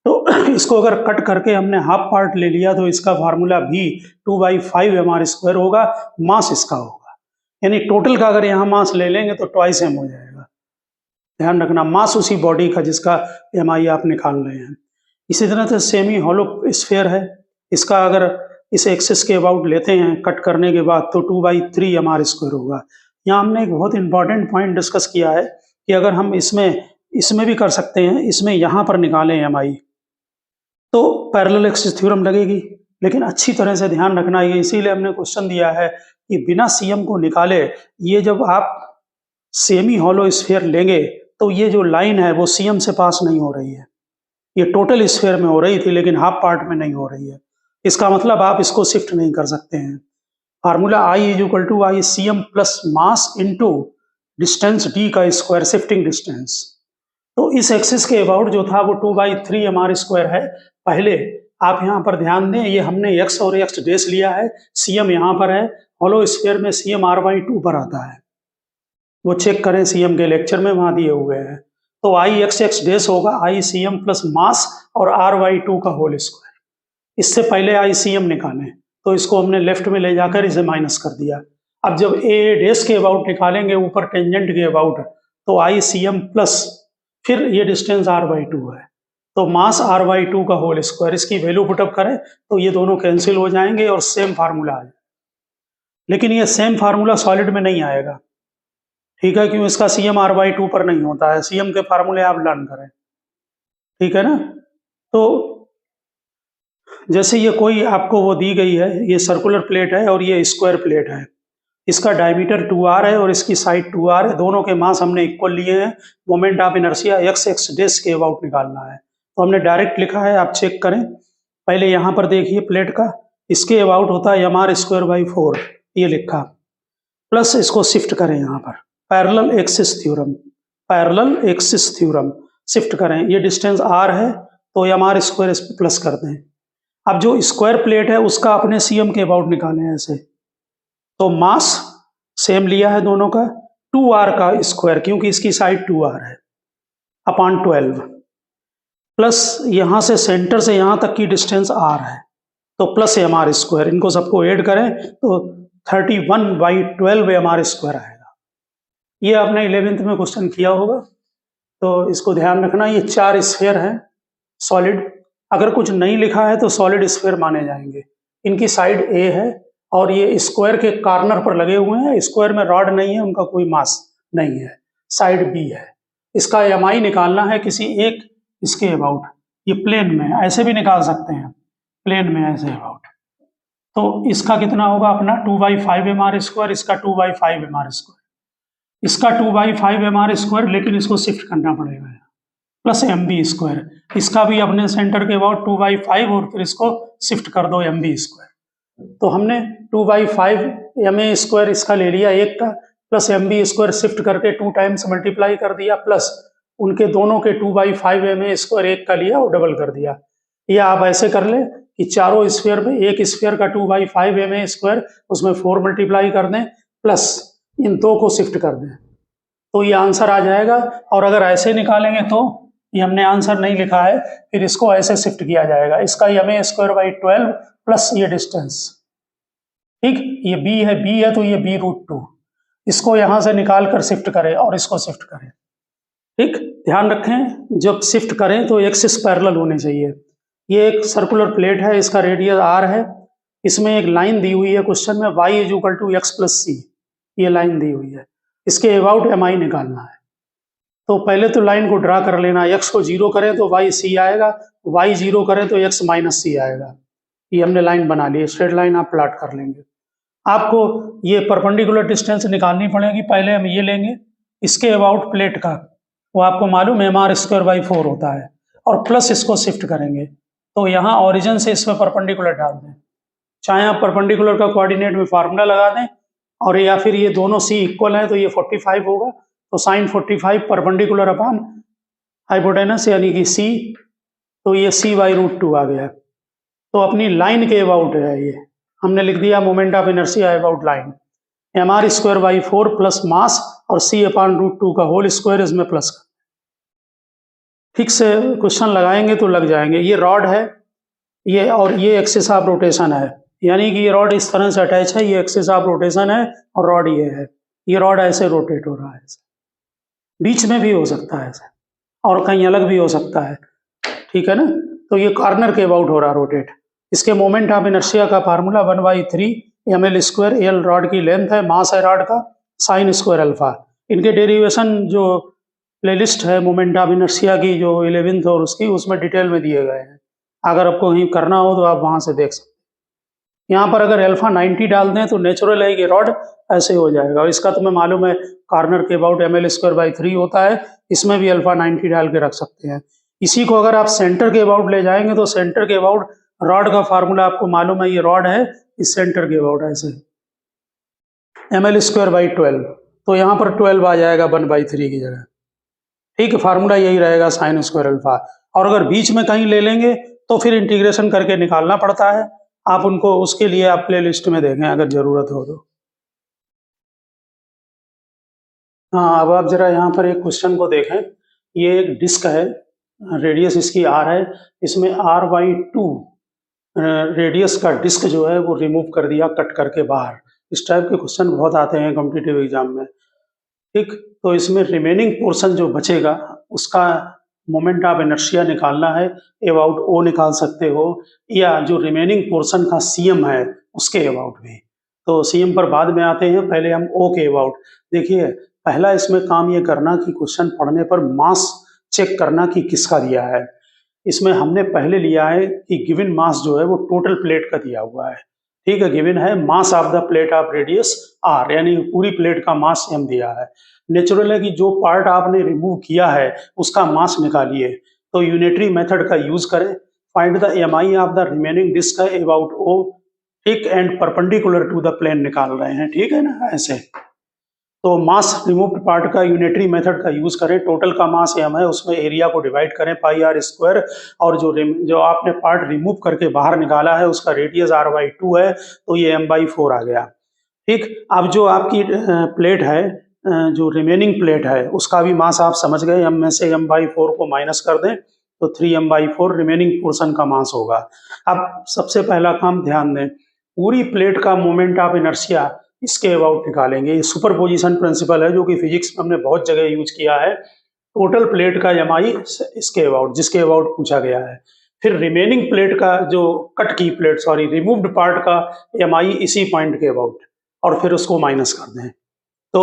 तो इसको अगर कट करके हमने हाफ पार्ट ले लिया तो इसका फार्मूला भी 2/5 एम आर स्क्वायर होगा, मास इसका होगा। यानी टोटल का अगर यहाँ मास ले लेंगे तो 2 m हो जाएगा। ध्यान रखना, मास उसी बॉडी का जिसका एम आई आप निकाल रहे हैं। इसी तरह से सेमी हॉलो स्फीयर है, इसका अगर इस एक्सिस के अबाउट लेते हैं कट करने के बाद तो 2/3 एम आर स्क्वायर होगा। यहाँ हमने एक बहुत इंपॉर्टेंट पॉइंट डिस्कस किया है कि अगर हम इसमें भी कर सकते हैं, इसमें यहाँ पर निकालें एम आई तो पैरेलल एक्सिस थ्योरम लगेगी। लेकिन अच्छी तरह से ध्यान रखना, ये इसीलिए हमने क्वेश्चन दिया है कि बिना सीएम को निकाले ये जब आप सेमी हॉलो स्फीयर लेंगे तो ये जो लाइन है वो सीएम से पास नहीं हो रही है, ये टोटल स्फीयर में हो रही थी लेकिन हाफ पार्ट में नहीं हो रही है। इसका मतलब आप इसको शिफ्ट नहीं कर सकते हैं। Formula I is equal to I C M plus mass into distance D का स्क्वायर, शिफ्टिंग डिस्टेंस। तो इस एक्सिस के अबाउट जो था वो 2/3 एम आर स्क्वायर है। पहले आप यहाँ पर ध्यान दें, ये हमने x और x डेस लिया है, सीएम यहाँ पर है, हॉलो स्फीयर में सीएम r/2 पर आता है, वो चेक करें सीएम के लेक्चर में वहाँ दिए हुए हैं। तो आई x डेस होगा I C M plus mass और r/2 का होल स्क्वायर। इससे पहले आई सी एम निकालें तो इसको हमने लेफ्ट में ले जाकर इसे माइनस कर दिया। अब जब ए डेस के अबाउट निकालेंगे ऊपर टेंजेंट के अबाउट, तो आई सी एम प्लस फिर ये डिस्टेंस r/2 है, तो मास r/2 का होल स्क्वायर। इसकी वैल्यू पुटअप करें तो ये दोनों कैंसिल हो जाएंगे और सेम फार्मूला आएगा। लेकिन ये सेम फार्मूला सॉलिड में नहीं आएगा, ठीक है, क्यों? इसका CM R/2 पर नहीं होता है। CM के फार्मूले आप लर्न करें, ठीक है ना? तो जैसे ये कोई आपको वो दी गई है, ये सर्कुलर प्लेट है और ये स्क्वायर प्लेट है। इसका डायमीटर 2r है और इसकी साइड 2r है। दोनों के मास हमने इक्वल लिए हैं। Moment of inertia x dash के अबाउट निकालना है। तो हमने डायरेक्ट लिखा है, आप चेक करें। पहले यहाँ पर देखिए प्लेट का, इसके अबाउट होता है mr²/4, ये लिखा, प्लस इसको शिफ्ट करें यहाँ पर, parallel axis theorem, parallel axis theorem shift करें। ये डिस्टेंस r है तो mr² इस पे प्लस कर दें। अब जो स्क्वायर प्लेट है उसका अपने CM के अबाउट निकालें ऐसे। तो मास सेम लिया है दोनों का, 2r का स्क्वायर, क्योंकि इसकी साइड 2r है, अपॉन 12, प्लस यहाँ से सेंटर से यहाँ तक की डिस्टेंस r है, तो प्लस mr²। इनको सबको ऐड करें तो 31/12 mr² आएगा। ये आपने 11th में क्वेश्चन किया होगा, तो इसको ध्यान रखना। ये 4 स्फीयर हैं सॉलिड। अगर कुछ नहीं लिखा है तो सॉलिड स्फीयर माने जाएंगे। इनकी साइड A है और ये स्क्वायर के कॉर्नर पर लगे हुए हैं। स्क्वायर में रॉड नहीं है, उनका कोई मास नहीं है। साइड B है। इसका MI निकालना है किसी एक इसके अबाउट। ये प्लेन में ऐसे भी निकाल सकते हैं, प्लेन में ऐसे अबाउट। तो इसका कितना होगा अपना 2/5 mr², इसका 2/5 mr², इसका 2/5 mr², लेकिन इसको शिफ्ट करना पड़ेगा, प्लस mb²। इसका भी अपने सेंटर के अबाउट 2/5 और फिर इसको शिफ्ट कर दो mb²। तो हमने 2/5 ma² इसका ले लिया एक का, प्लस mb² शिफ्ट करके 2 टाइम्स मल्टीप्लाई कर दिया, प्लस उनके दोनों के 2/5 ma² एक का लिया और डबल कर दिया। या आप ऐसे कर ले कि चारों स्फीयर में एक स्फीयर का 2/5 ma², उसमें 4 मल्टीप्लाई कर दें, प्लस इन दो को शिफ्ट कर दें, तो ये आंसर आ जाएगा। और अगर ऐसे निकालेंगे तो ये हमने आंसर नहीं लिखा है, फिर इसको ऐसे शिफ्ट किया जाएगा। इसका ma²/12 प्लस ये डिस्टेंस, ठीक, ये b है तो ये b√2, इसको यहां से निकाल कर शिफ्ट करें और इसको शिफ्ट करें, ठीक। ध्यान रखें जब शिफ्ट करें तो एक्सिस पैरेलल होने चाहिए। ये एक सर्कुलर प्लेट है, इसका रेडियस r है। इसमें एक लाइन दी हुई है क्वेश्चन में, y = x + c, ये लाइन दी हुई है। इसके अबाउट MI निकालना है। तो पहले तो लाइन को ड्रा कर लेना। x को 0 करें तो y c आएगा, y 0 करें तो x - c आएगा। ये हमने लाइन बना ली, स्ट्रेट लाइन आप प्लॉट कर लेंगे। आपको ये परपेंडिकुलर डिस्टेंस निकालनी पड़ेगी। पहले हम ये लेंगे, इसके अबाउट प्लेट का, वो आपको मालूम है mr²/4 होता है, और प्लस इसको शिफ्ट करेंगे। तो यहाँ ओरिजिन से इसमें परपेंडिकुलर डाल दें, चाहे आप परपेंडिकुलर का कोऑर्डिनेट में फार्मूला लगा दें, और या फिर ये दोनों c इक्वल है तो ये 45 होगा, तो sin 45 परपेंडिकुलर अपॉन हाइपोटेनस यानी कि c, तो ये c/√2 आ गया। तो अपनी लाइन के अबाउट है, ये हमने लिख दिया moment of inertia about line, mr²/4 plus mass और c/√2 का होल स्क्वायर, इसमें प्लस कर। ठीक से क्वेश्चन लगाएंगे तो लग जाएंगे। ये रॉड है, ये और ये एक्सिस ऑफ रोटेशन है, यानी कि ये रॉड इस तरह से अटैच है, ये एक्सिस ऑफ रोटेशन है और रॉड ये है। ये रॉड ऐसे रोटेट हो रहा है, बीच में भी हो सकता है ऐसे, और कहीं अलग भी हो सकता है, ठीक है ना। तो ये कॉर्नर के अबाउट हो रहा रोटेट। इसके मोमेंट ऑफ इनर्शिया का फार्मूला 1/3 ml², एल रॉड की लेंथ है, मास है रॉड का, sin² अल्फा। इनके डेरिवेशन जो प्लेलिस्ट है मोमेंट ऑफ इनर्शिया की, जो 11th और उसकी, उसमें डिटेल में दिए गए हैं। अगर आपको कहीं करना हो तो आप वहां से देख सकते हैं। यहाँ पर अगर अल्फा 90 डाल दें तो नेचुरल है कि रॉड ऐसे हो जाएगा, और इसका तुम्हें मालूम है कॉर्नर के अबाउट ml²/3 होता है, इसमें भी अल्फा 90 डाल के रख सकते हैं। इसी को अगर आप सेंटर के अबाउट ले जाएंगे तो सेंटर के अबाउट रॉड का फार्मूला आपको मालूम है, ये रॉड है, इस सेंटर के अबाउट ऐसे ml²/12, तो यहाँ पर 12 आ जाएगा 1/3 की जगह, ठीक है। फार्मूला यही रहेगा sin² अल्फा। और अगर बीच में कहीं ले लेंगे तो फिर इंटीग्रेशन करके निकालना पड़ता है। आप उनको, उसके लिए आप प्ले लिस्ट में देखें अगर जरूरत हो तो। हाँ, अब आप जरा यहाँ पर एक क्वेश्चन को देखें। ये एक डिस्क है, रेडियस इसकी r है, इसमें r/2 रेडियस का डिस्क जो है वो रिमूव कर दिया कट करके बाहर। इस टाइप के क्वेश्चन बहुत आते हैं कॉम्पिटिटिव एग्जाम में, ठीक। तो इसमें रिमेनिंग पोर्शन जो बचेगा उसका मोमेंट ऑफ इनर्शिया निकालना है, अबाउट O निकाल सकते हो, या जो रिमेनिंग पोर्शन का CM है उसके अबाउट भी। तो CM पर बाद में आते हैं, पहले हम O के अबाउट देखिए। पहला इसमें काम ये करना कि क्वेश्चन पढ़ने पर मास चेक करना कि किसका दिया है। इसमें हमने पहले लिया है कि गिवन मास जो है वो टोटल प्लेट का दिया हुआ है। ठीक है, गिवन है mass of the plate of radius R, यानी पूरी प्लेट का मास m दिया है। नेचुरल है कि जो पार्ट आपने रिमूव किया है उसका मास निकालिए, तो यूनिटरी मेथड का यूज करें। Find the MI of the remaining disc about O, ठीक, and perpendicular to the plane निकाल रहे हैं, ठीक है ना, ऐसे। तो मास रिमूव्ड पार्ट का यूनिटरी मेथड का यूज करें। टोटल का मास m है, उसमें एरिया को डिवाइड करें पाई आर स्क्वायर, और जो आपने पार्ट रिमूव करके बाहर निकाला है उसका रेडियस r/2 है, तो ये m/4 आ गया। ठीक, अब जो आपकी प्लेट है, जो रिमेनिंग प्लेट है उसका भी मास आप समझ गए, m में से m/4 को माइनस कर दें तो 3m/4 रिमेनिंग पोर्शन का मास होगा। अब सबसे पहला काम ध्यान दें, पूरी प्लेट का मोमेंट ऑफ इनर्शिया इसके अबाउट निकालेंगे। ये सुपरपोजिशन प्रिंसिपल है जो कि फिजिक्स में हमने बहुत जगह यूज किया है। टोटल प्लेट का एमआई इसके अबाउट, जिसके अबाउट पूछा गया है, फिर रिमेनिंग प्लेट का जो कट की प्लेट, सॉरी रिमूव्ड पार्ट का एमआई इसी पॉइंट के अबाउट, और फिर उसको माइनस कर दें। तो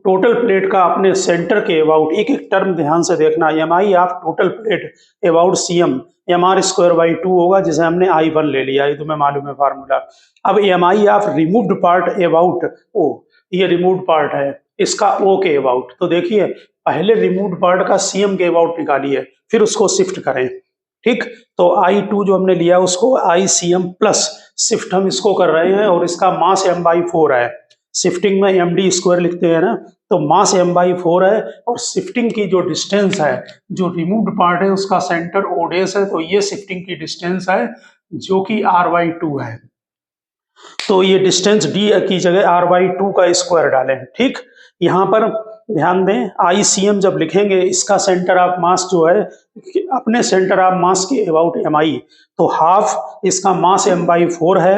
टोटल प्लेट का अपने सेंटर के अबाउट, एक एक टर्म ध्यान से देखना, MI of total plate about CM mr²/2 होगा, जिसे हमने I1 ले लिया, ये तुम्हें मालूम है फार्मूला। अब MI of removed part about O, ये रिमूव्ड पार्ट है, इसका ओ के अबाउट। तो देखिए पहले रिमूव्ड पार्ट का सीएम के अबाउट निकालिए, फिर उसको शिफ्ट करें। ठीक, तो I2 जो हमने लिया उसको ICM प्लस शिफ्ट हम इसको कर रहे हैं, और इसका मास m/4 है। शिफ्टिंग में md² लिखते हैं ना, तो मास m/4 है, और शिफ्टिंग की जो डिस्टेंस है, जो रिमूव्ड पार्ट है उसका सेंटर ओडेस है, तो ये शिफ्टिंग की डिस्टेंस है जो कि r/2 है। तो ये डिस्टेंस d की जगह r/2 का स्क्वायर डालें। ठीक, यहाँ पर ध्यान दें, ICM जब लिखेंगे इसका सेंटर ऑफ मास जो है अपने सेंटर ऑफ मास के अबाउट mi, तो हाफ इसका मास m/4 है,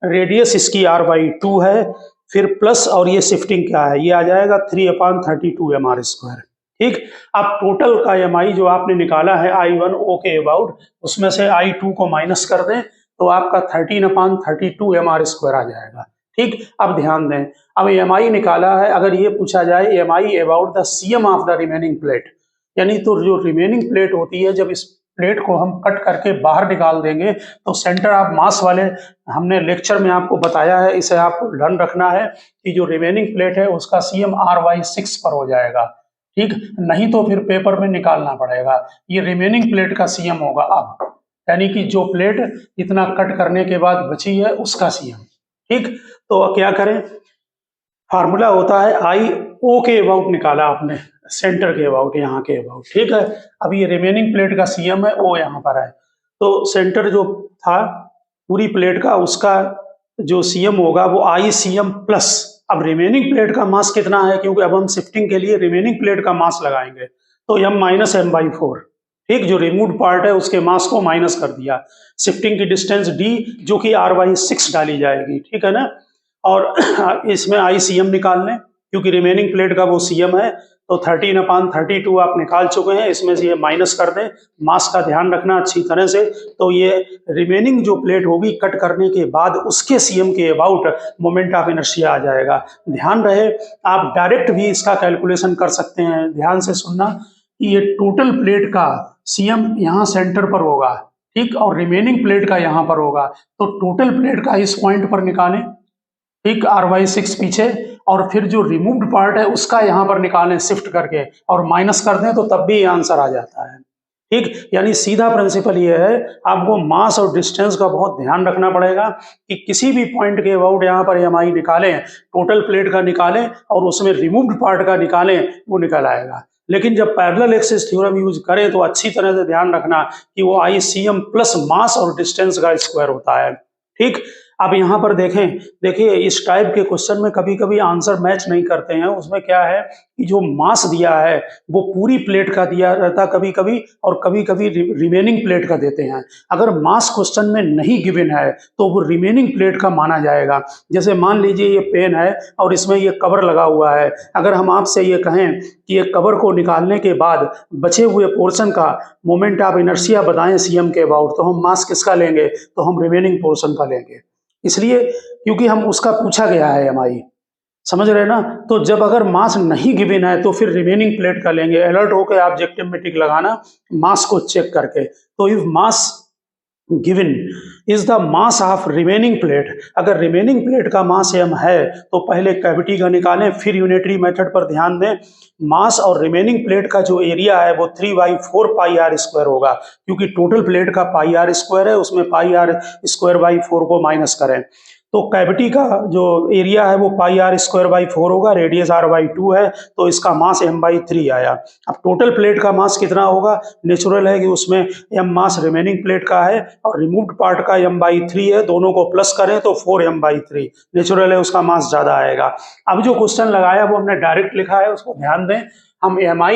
रेडियस इसकी r/2 है, फिर प्लस, और ये शिफ्टिंग क्या है, ये आ जाएगा 3/32 mr²। ठीक, अब टोटल का mi जो आपने निकाला है I1O के अबाउट, उसमें से I2 को माइनस कर दें तो आपका 13/32 mr² आ जाएगा। ठीक, अब ध्यान दें, अब mi निकाला है, अगर ये पूछा जाए mi about the CM of the remaining plate, यानी तो जो रिमेनिंग प्लेट होती है, जब इस प्लेट को हम कट करके बाहर निकाल देंगे तो सेंटर ऑफ मास वाले, हमने लेक्चर में आपको बताया है, इसे आपको ध्यान रखना है कि जो रिमेनिंग प्लेट है उसका सीएम r/6 पर हो जाएगा। ठीक, नहीं तो फिर पेपर में निकालना पड़ेगा, ये रिमेनिंग प्लेट का सीएम होगा अब, यानी कि जो प्लेट इतना कट करने के बाद बची है उसका सीएम। ठीक, तो क्या करें, फार्मूला होता है I/O के अबाउट निकाला आपने, सेंटर के अबाउट, यहाँ के अबाउट। ठीक है, अब ये रिमेनिंग प्लेट का सीएम है, O यहाँ पर है, तो सेंटर जो था पूरी प्लेट का, उसका जो सीएम होगा वो ICM प्लस, अब रिमेनिंग प्लेट का मास कितना है, क्योंकि अब हम शिफ्टिंग के लिए रिमेनिंग प्लेट का मास लगाएंगे, तो m-m/4। ठीक, जो रिमूव्ड पार्ट है उसके मास को माइनस कर दिया, शिफ्टिंग की डिस्टेंस d जो कि r/6 डाली जाएगी। ठीक है ना, और इसमें ICM निकाल लें, क्योंकि रिमेनिंग प्लेट का वो सीएम है, तो 13/32 आप निकाल चुके हैं, इसमें से ये माइनस कर दें। मास का ध्यान रखना अच्छी तरह से, तो ये रिमेनिंग जो प्लेट होगी कट करने के बाद उसके सीएम के अबाउट मोमेंट ऑफ इनर्शिया आ जाएगा। ध्यान रहे, आप डायरेक्ट भी इसका कैलकुलेशन कर सकते हैं। ध्यान से सुनना कि ये टोटल प्लेट का सीएम यहाँ सेंटर पर होगा, ठीक, और रिमेनिंग प्लेट का यहाँ पर होगा, तो टोटल प्लेट का इस पॉइंट पर निकालें, ठीक, r/6 पीछे, और फिर जो रिमूव्ड पार्ट है उसका यहाँ पर निकालें शिफ्ट करके, और माइनस कर दें तो तब भी ये आंसर आ जाता है। ठीक, यानी सीधा प्रिंसिपल ये है, आपको मास और डिस्टेंस का बहुत ध्यान रखना पड़ेगा कि किसी भी पॉइंट के अबाउट यहाँ पर mi निकालें, टोटल प्लेट का निकालें और उसमें रिमूव्ड पार्ट का निकालें, वो निकल आएगा। लेकिन जब पैरेलल एक्सिस थ्योरम यूज करें तो अच्छी तरह से ध्यान रखना कि वो ICM प्लस मास और डिस्टेंस का स्क्वायर होता है। ठीक, अब यहाँ पर देखें, देखिए इस टाइप के क्वेश्चन में कभी कभी आंसर मैच नहीं करते हैं। उसमें क्या है कि जो मास दिया है वो पूरी प्लेट का दिया रहता कभी कभी, और कभी कभी रिमेनिंग प्लेट का देते हैं। अगर मास क्वेश्चन में नहीं गिवन है तो वो रिमेनिंग प्लेट का माना जाएगा। जैसे मान लीजिए ये पेन है और इसमें ये कवर लगा हुआ है, अगर हम आपसे ये कहें कि ये कवर को निकालने के बाद बचे हुए पोर्शन का मोमेंट ऑफ इनर्शिया बताएं सीएम के अबाउट, तो हम मास किसका लेंगे, तो हम रिमेनिंग पोर्शन का लेंगे, इसलिए क्योंकि हम उसका पूछा गया है mi। समझ रहे हैं ना? तो जब अगर मास नहीं गिवन है तो फिर रिमेनिंग प्लेट का लेंगे। अलर्ट होकर ऑब्जेक्टिव में टिक लगाना मास को चेक करके। तो if mass given is the mass of remaining plate, अगर रिमेनिंग प्लेट का मास m है तो पहले कैविटी का निकालें, फिर यूनिटरी मेथड पर ध्यान दें। मास और रिमेनिंग प्लेट का जो एरिया है वो 3/4 पाई आर स्क्वायर होगा, क्योंकि टोटल प्लेट का पाई आर स्क्वायर है, उसमें पाई आर स्क्वायर बाई 4 को माइनस करें। तो कैविटी का जो एरिया है वो पाई आर स्क्वायर बाई 4 होगा, रेडियस r बाई 2 है, तो इसका मास m/3 आया। अब टोटल प्लेट का मास कितना होगा? नेचुरल है कि उसमें m मास रिमेनिंग प्लेट का है और रिमूव्ड पार्ट का m/3 है, दोनों को प्लस करें तो 4m/3, नेचुरल है उसका मास ज्यादा आएगा। अब जो क्वेश्चन लगाया वो हमने डायरेक्ट लिखा है, उसको ध्यान दें। हम mi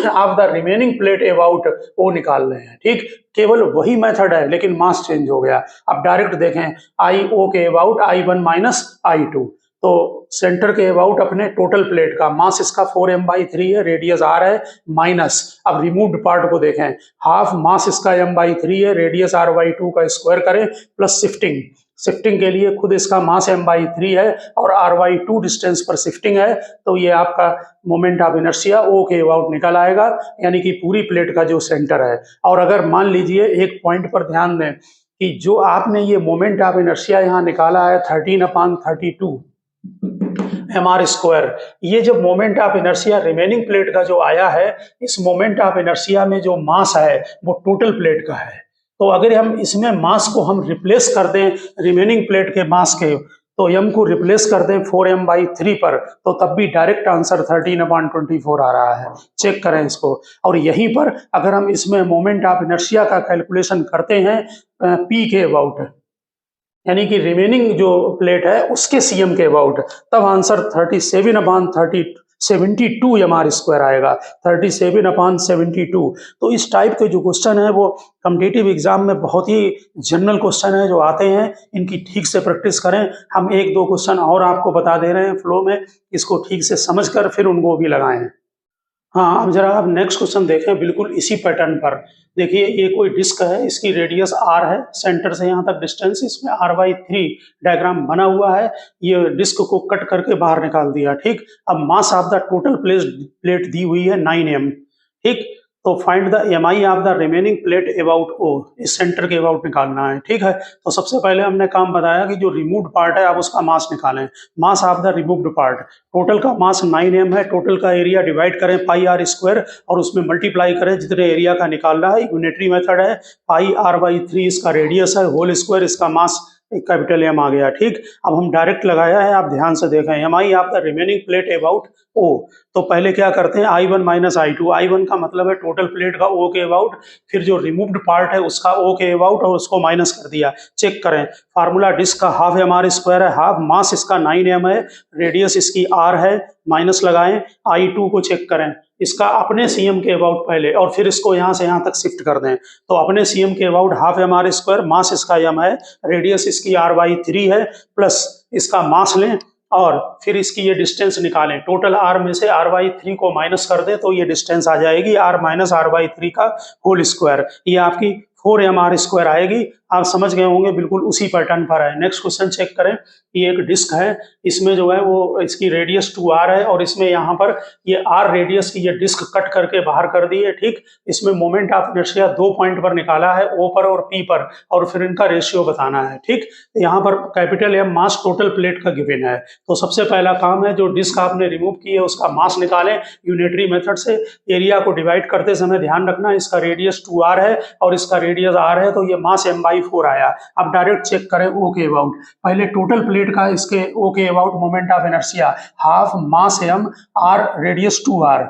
of the remaining plate about वो निकाल रहे हैं, ठीक? केवल वही मेथड है लेकिन मास चेंज हो गया। अब डायरेक्ट देखें, आई ओ के अबाउट I1 माइनस I2, तो सेंटर के अबाउट अपने टोटल प्लेट का मास इसका 4m/3 है, रेडियस r है, माइनस अब रिमूव्ड पार्ट को देखें, हाफ मास इसका m/3 है, रेडियस r/2 का स्क्वायर करें, प्लस शिफ्टिंग, शिफ्टिंग के लिए खुद इसका मास m/3 है और r/2 डिस्टेंस पर शिफ्टिंग है, तो ये आपका मोमेंट ऑफ इनर्शिया O के अबाउट निकल आएगा, यानी कि पूरी प्लेट का जो सेंटर है। और अगर मान लीजिए एक पॉइंट पर ध्यान दें कि जो आपने ये मोमेंट ऑफ इनर्शिया यहाँ निकाला है 13/32 mr स्क्वायर, ये जब moment of inertia remaining plate का जो आया है, इस मोमेंट ऑफ इनर्शिया में जो मास है वो टोटल प्लेट का है। तो अगर हम इसमें मास को हम रिप्लेस कर दें रिमेनिंग प्लेट के मास के, तो m को रिप्लेस कर दें 4m/3 पर, तो तब भी डायरेक्ट आंसर 13/24 आ रहा है। चेक करें इसको। और यहीं पर अगर हम इसमें मोमेंट ऑफ इनर्शिया का कैलकुलेशन करते हैं p के अबाउट, यानी कि रिमेनिंग जो प्लेट है उसके cm के अबाउट, तब आंसर 37/72 mr स्क्वायर आएगा, 37/72। तो इस टाइप के जो क्वेश्चन है वो कॉम्पिटिटिव एग्जाम में बहुत ही जनरल क्वेश्चन है जो आते हैं, इनकी ठीक से प्रैक्टिस करें। हम एक दो क्वेश्चन और आपको बता दे रहे हैं फ्लो में, इसको ठीक से समझकर फिर उनको भी लगाएं। हाँ, अब जरा आप नेक्स्ट क्वेश्चन देखें, बिल्कुल इसी पैटर्न पर। देखिए ये कोई डिस्क है, इसकी रेडियस r है, सेंटर से यहाँ तक डिस्टेंस, इसमें r/3 डायग्राम बना हुआ है। ये डिस्क को कट करके बाहर निकाल दिया, ठीक? अब mass of the total plate दी हुई है 9m, ठीक? तो find the mi of the remaining plate about o, इस सेंटर के अबाउट निकालना है, ठीक है? तो सबसे पहले हमने काम बताया कि जो रिमूव्ड पार्ट है आप उसका मास निकालें। मास of the removed part, total का मास 9m है, टोटल का एरिया डिवाइड करें पाई आर स्क्वायर और उसमें मल्टीप्लाई करें जितने एरिया का निकालना है, यूनिटरी मेथड है। पाई r/3 इसका रेडियस है, होल स्क्वायर इसका मास कैपिटल M आ गया, ठीक? अब हम डायरेक्ट लगाया है, आप ध्यान से देखें, mi आपका रिमेनिंग प्लेट अबाउट O, तो पहले क्या करते हैं I1 माइनस I2, I1 का मतलब है टोटल प्लेट का O के अबाउट, फिर जो रिमूव्ड पार्ट है उसका O के अबाउट और उसको माइनस कर दिया। चेक करें, फार्मूला डिस्क का हाफ mr स्क्वायर है, हाफ मास इसका 9m है, रेडियस इसकी r है, माइनस लगाएं, I2 को चेक करें, इसका अपने cm के अबाउट पहले और फिर इसको यहाँ से यहाँ तक शिफ्ट कर दें। तो अपने cm के अबाउट हाफ mr स्क्वायर, मास इसका m है, रेडियस इसकी r/3 है, प्लस इसका मास लें और फिर इसकी ये डिस्टेंस निकालें। टोटल r में से r/3 को माइनस कर दें तो ये डिस्टेंस आ जाएगी r माइनस r/3 का होल स्क्वायर, ये आपकी 4mr स्क्वायर आएगी। आप समझ गए होंगे, बिल्कुल उसी पैटर्न पर है। नेक्स्ट क्वेश्चन चेक करें, ये एक डिस्क है, इसमें जो है वो इसकी रेडियस 2r है और इसमें यहाँ पर ये r रेडियस की ये डिस्क कट करके बाहर कर दी है, ठीक? इसमें मोमेंट ऑफ इनर्शिया 2 पॉइंट पर निकाला है, O पर और P पर, और फिर इनका रेशियो बताना है, ठीक? यहाँ पर capital M mass total plate का गिवन है। तो सबसे पहला काम है, जो डिस्क आपने रिमूव की है उसका मास निकालें यूनिटरी मेथड से। एरिया को डिवाइड करते समय ध्यान रखना, इसका रेडियस 2r है और इसका रेडियस r है, तो ये मास m/4 आया। अब डायरेक्ट चेक करें O के अबाउट, पहले टोटल प्लेट का इसके O के about moment of inertia half mass m r radius 2r,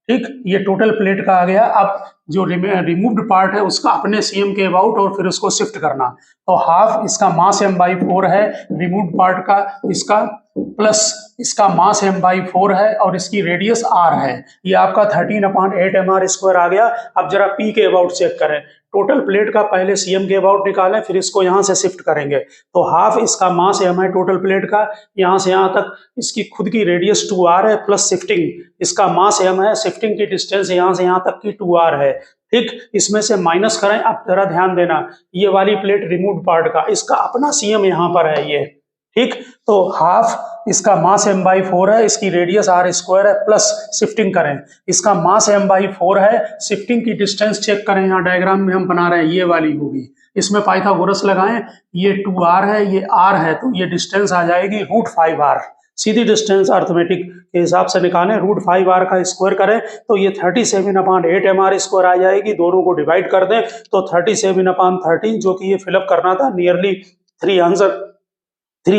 ठीक? ये टोटल प्लेट का आ गया। अब जो रिमूव्ड पार्ट है उसका अपने cm के अबाउट और फिर उसको शिफ्ट करना, तो हाफ इसका मास m/4 है, रिमूव्ड पार्ट का इसका प्लस इसका मास m/4 है और इसकी रेडियस r है, ये आपका 13/8 mr स्क्वायर आ गया। अब जरा P के अबाउट चेक करें, टोटल प्लेट का पहले cm के अबाउट निकालें, फिर इसको यहाँ से शिफ्ट करेंगे, तो हाफ इसका मास m है टोटल प्लेट का, यहाँ से यहाँ तक इसकी खुद की रेडियस 2r है, प्लस शिफ्टिंग इसका मास m है, शिफ्टिंग की डिस्टेंस यहाँ से यहाँ तक की 2r है, ठीक? इसमें से माइनस करें। अब जरा ध्यान देना, ये वाली प्लेट रिमूव्ड पार्ट का, इसका अपना cm यहाँ पर है, ये ठीक। तो हाफ इसका मास m/4 है, इसकी रेडियस r² है, प्लस शिफ्टिंग करें, इसका मास m/4 है, शिफ्टिंग की डिस्टेंस चेक करें, यहाँ डायग्राम में हम बना रहे हैं ये वाली होगी, इसमें पाइथागोरस लगाएं, ये 2r है, ये r है, तो ये डिस्टेंस आ जाएगी √5r। सीधी डिस्टेंस अर्थमेटिक के हिसाब से निकालें, √5r का स्क्वायर करें तो ये 37/8mr² आ जाएगी, दोनों को डिवाइड कर दें तो 37/13, जो कि ये फिलअप करना था, नियरली 3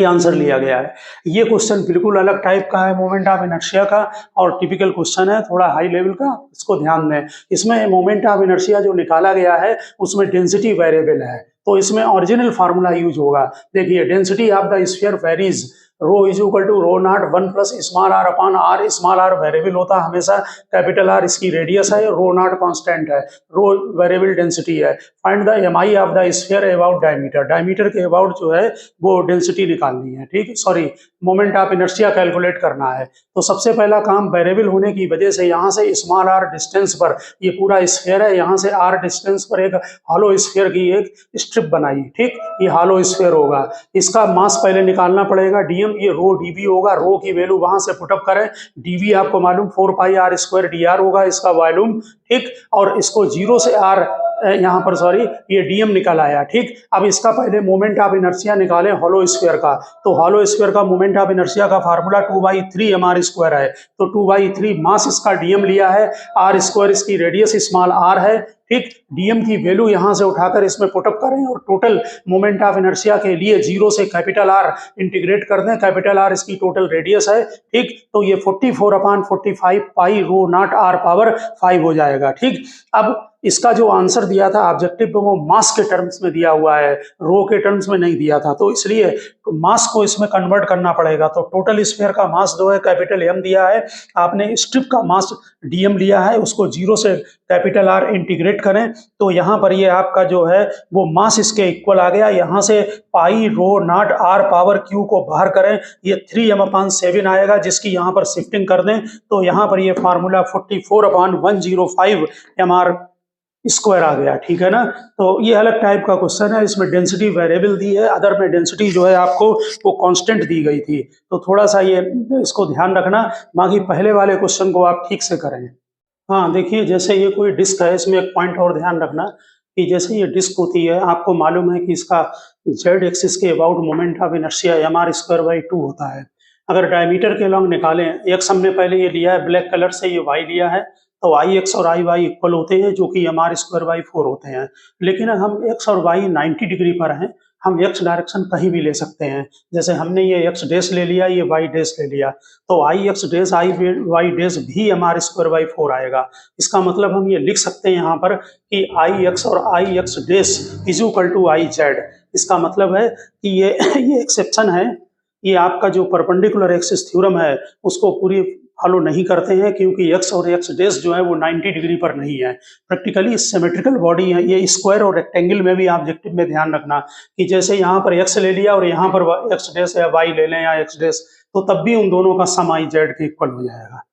आंसर लिया गया है। ये क्वेश्चन बिल्कुल अलग टाइप का है मोमेंट ऑफ इनर्शिया का, और टिपिकल क्वेश्चन है, थोड़ा हाई लेवल का, इसको ध्यान दें। इसमें मोमेंट ऑफ इनर्शिया जो निकाला गया है उसमें डेंसिटी वेरिएबल है, तो इसमें ओरिजिनल फार्मूला यूज होगा। देखिए, density of the sphere varies, rho is equal to rho 1 plus small r upon r। Small r variable होता है हमेशा, कैपिटल R इसकी रेडियस है, रो0 कांस्टेंट है, रो वेरिएबल डेंसिटी है। Find the mi of the sphere about diameter, diameter के about जो है वो डेंसिटी निकालनी है, ठीक, sorry, moment of inertia calculate करना है। तो सबसे पहला काम, वेरिएबल होने की वजह से यहाँ से स्मॉल r डिस्टेंस पर, ये पूरा स्फीयर है, यहाँ से r डिस्टेंस पर एक हॉलो स्फीयर की एक स्ट्रिप बनाई, ठीक, ये हॉलो स्फीयर होगा। इसका मास पहले निकालना पड़ेगा, डीएम, ये रो dv होगा, रो की वैल्यू वहां से पुटअप करें, dv आपको मालूम 4πr² dr होगा इसका वॉल्यूम, ठीक, और इसको 0 से r, यहाँ पर सॉरी, ये dm निकल आया, ठीक। अब इसका पहले मोमेंट ऑफ इनर्शिया निकालें हॉलो स्फीयर का, तो हॉलो स्फीयर का मोमेंट ऑफ इनर्शिया का फार्मूला 2/3mr² है, तो 2/3 मास इसका dm लिया है, r² इसकी रेडियस स्मॉल r है, ठीक। dm की वैल्यू यहां से उठाकर इसमें पुटअप करें और टोटल मोमेंट ऑफ इनर्शिया के लिए 0 से कैपिटल R इंटीग्रेट कर दें, कैपिटल R इसकी टोटल रेडियस है, ठीक। तो ये 44/45 पाई रो0 r पावर 5 हो जाएगा, ठीक। अब इसका जो आंसर दिया था ऑब्जेक्टिव पे वो मास के टर्म्स में दिया हुआ है, रो के टर्म्स में नहीं दिया था, तो इसलिए मास को इसमें कन्वर्ट करना पड़ेगा। तो टोटल स्फीयर का मास जो है कैपिटल M दिया है, आपने स्ट्रिप का मास dm लिया है, उसको 0 से कैपिटल R इंटीग्रेट करें तो यहाँ पर ये आपका जो है वो मास इसके इक्वल आ गया। यहाँ से पाई रो0 r पावर q को बाहर करें, ये 3m/7 आएगा, जिसकी यहाँ पर शिफ्टिंग कर दें तो यहाँ पर ये फार्मूला 44/105 mr² आ गया, ठीक है ना। तो ये अलग टाइप का क्वेश्चन है, इसमें डेंसिटी वेरिएबल दी है, अदर में डेंसिटी जो है आपको वो कांस्टेंट दी गई थी, तो थोड़ा सा ये इसको ध्यान रखना, बाकी पहले वाले क्वेश्चन को आप ठीक से करें। हाँ, देखिए, जैसे ये कोई डिस्क है, इसमें एक पॉइंट और ध्यान रखना कि जैसे ये डिस्क होती है, आपको मालूम है कि इसका z एक्सिस के about moment of inertia mr²/2 होता है। अगर डायमीटर के लॉन्ग निकालें, x हमने पहले ये लिया है ब्लैक कलर से, ये y लिया है, तो ix और iy इक्वल होते हैं, जो कि mr²/4 होते हैं। लेकिन हम x और y 90 डिग्री पर हैं, हम x डायरेक्शन कहीं भी ले सकते हैं, जैसे हमने ये x डैश ले लिया, ये y डैश ले लिया, तो ix डैश y डैश भी mr²/4 आएगा। इसका मतलब हम ये लिख सकते हैं यहाँ पर कि ix और ix dash is equal to iz। इसका मतलब है कि ये एक्सेप्शन है, ये आपका जो परपेंडिकुलर एक्सिस थ्योरम है उसको पूरी फॉलो नहीं करते हैं, क्योंकि x और x डैश जो है वो 90 डिग्री पर नहीं है, प्रैक्टिकली सिमेट्रिकल बॉडी है। ये स्क्वायर और रेक्टेंगल में भी ऑब्जेक्टिव में ध्यान रखना कि जैसे यहाँ पर x ले लिया और यहाँ पर x डैश या y ले लें या x डैश, तो तब भी उन दोनों का सम i z के इक्वल हो जाएगा,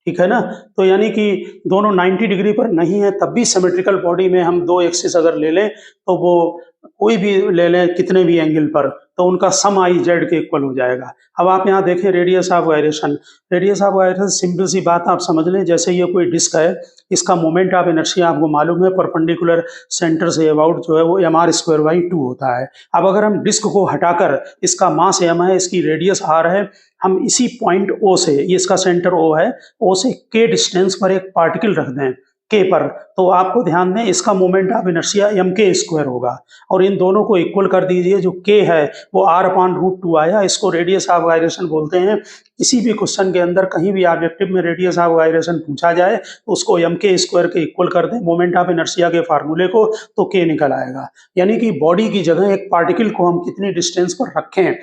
ठीक है ना। तो यानी कि दोनों 90 डिग्री पर नहीं है, तब भी सिमेट्रिकल बॉडी में हम दो एक्सिस अगर ले लें तो वो कोई भी ले लें कितने भी एंगल पर, तो उनका सम i z के इक्वल हो जाएगा। अब आप यहाँ देखें radius of gyration, radius of gyration simple सी बात आप समझ लें, जैसे ये कोई डिस्क है, इसका मोमेंट ऑफ इनर्शिया आपको मालूम है परपेंडिकुलर सेंटर से अबाउट जो है वो mr²/2 होता है। अब अगर हम डिस्क को हटाकर, इसका मास m है, इसकी रेडियस r है, हम इसी पॉइंट O से, ये इसका सेंटर O है, O से k डिस्टेंस पर एक पार्टिकल रख दें k पर, तो आपको ध्यान दें इसका मोमेंट ऑफ इनर्शिया mk² होगा, और इन दोनों को इक्वल कर दीजिए, जो k है वो r/√2 आया, इसको रेडियस ऑफ गायरेशन बोलते हैं। किसी भी क्वेश्चन के अंदर कहीं भी ऑब्जेक्टिव में रेडियस ऑफ गायरेशन पूछा जाए तो उसको mk² के इक्वल कर दें मोमेंट ऑफ इनर्शिया के फार्मूले को, तो k निकल आएगा। यानी कि बॉडी की जगह एक पार्टिकल को हम कितनी डिस्टेंस पर रखें,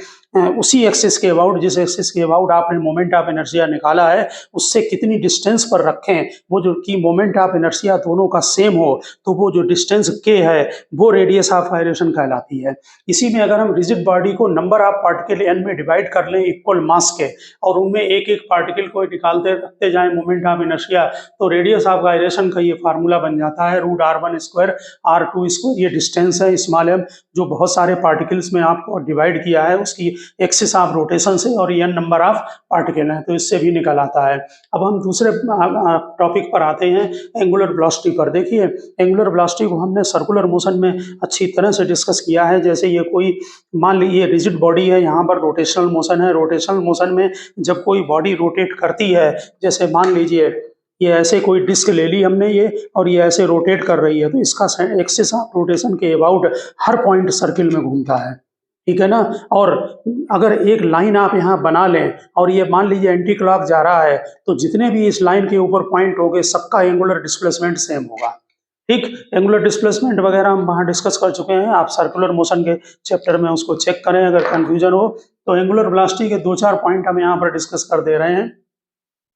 उसी एक्सिस के अबाउट, जिस एक्सिस के अबाउट आपने मोमेंट ऑफ इनर्शिया निकाला है उससे कितनी डिस्टेंस पर रखें, वो जो कि मोमेंट ऑफ इनर्शिया दोनों का सेम हो, तो वो जो डिस्टेंस k है वो रेडियस ऑफ गायरेशन कहलाती है। इसी में अगर हम रिजिड बॉडी को नंबर ऑफ पार्टिकल n में डिवाइड कर लें इक्वल मास के, और उनमें एक एक पार्टिकल को निकालते रखते जाएं मोमेंट ऑफ इनर्शिया, तो रेडियस ऑफ गायरेशन का ये फार्मूला बन जाता है √r1² r2²। ये डिस्टेंस है स्मॉल m जो बहुत सारे पार्टिकल्स में आपको डिवाइड किया है उसकी एक्सिस ऑफ रोटेशन से, और ये नंबर ऑफ पार्टिकल है तो इससे भी निकल आता है। अब हम दूसरे टॉपिक पर आते हैं, एंगुलर वेलोसिटी पर। देखिए एंगुलर वेलोसिटी को हमने सर्कुलर मोशन में अच्छी तरह से डिस्कस किया है। जैसे ये कोई मान लीजिए रिजिड बॉडी है, यहाँ पर रोटेशनल मोशन है। रोटेशनल मोशन में जब कोई बॉडी रोटेट करती है, जैसे मान लीजिए ये ऐसे कोई डिस्क ले ली हमने ये, और ये ऐसे रोटेट कर रही है, तो इसका एक्सिस ऑफ रोटेशन के अबाउट हर पॉइंट सर्किल में घूमता है, ठीक है ना। और अगर एक लाइन आप यहाँ बना लें और ये मान लीजिए एंटी क्लॉक जा रहा है, तो जितने भी इस लाइन के ऊपर पॉइंट होंगे सबका एंगुलर डिस्प्लेसमेंट सेम होगा, ठीक। एंगुलर डिस्प्लेसमेंट वगैरह हम वहाँ डिस्कस कर चुके हैं, आप सर्कुलर मोशन के चैप्टर में उसको चेक करें अगर कंफ्यूजन हो तो। एंगुलर वेलोसिटी के 2-4 पॉइंट हम यहाँ पर डिस्कस कर दे रहे हैं।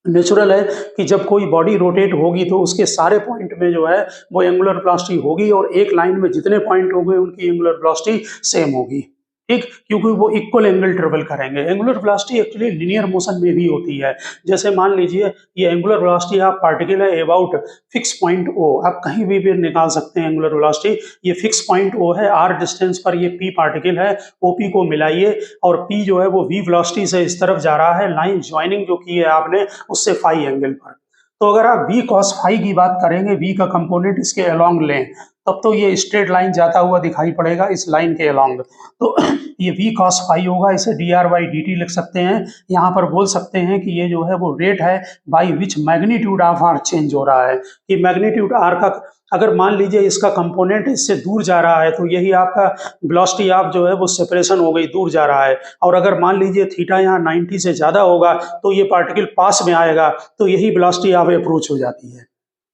नेचुरल है कि जब कोई बॉडी रोटेट होगी तो उसके सारे पॉइंट में जो है वो एंगुलर वेलोसिटी होगी, और एक लाइन में जितने पॉइंट होंगे उनकी एंगुलर वेलोसिटी सेम होगी, ठीक, क्योंकि वो इक्वल एंगल ट्रेवल करेंगे। Angular velocity actually linear motion में भी होती है। जैसे मान लीजिए ये एंगुलर वेलोसिटी आप पार्टिकल है अबाउट फिक्स पॉइंट ओ, आप कहीं भी निकाल सकते हैं एंगुलर वेलोसिटी। ये फिक्स पॉइंट ओ है, आर डिस्टेंस पर ये पी पार्टिकल है, ओपी को मिलाइए और पी जो है वो वी वेलोसिटी से इस तरफ जा रहा है, लाइन ज्वाइनिंग जो की है आपने उससे फाई एंगल पर। तो अगर आप v cos फाई की बात करेंगे, v का कंपोनेंट इसके अलोंग लें, तब तो ये स्ट्रेट लाइन जाता हुआ दिखाई पड़ेगा इस लाइन के अलोंग, तो ये v cos फाई होगा। इसे dr/dt लिख सकते हैं। यहाँ पर बोल सकते हैं कि ये जो है वो रेट है by which magnitude of R change हो रहा है, कि मैग्नीट्यूड आर का अगर मान लीजिए इसका कंपोनेंट इससे दूर जा रहा है तो यही आपका वेलोसिटी ऑफ जो है वो सेपरेशन हो गई, दूर जा रहा है। और अगर मान लीजिए थीटा यहाँ 90 से ज़्यादा होगा तो ये पार्टिकल पास में आएगा, तो यही वेलोसिटी ऑफ अप्रोच हो जाती है,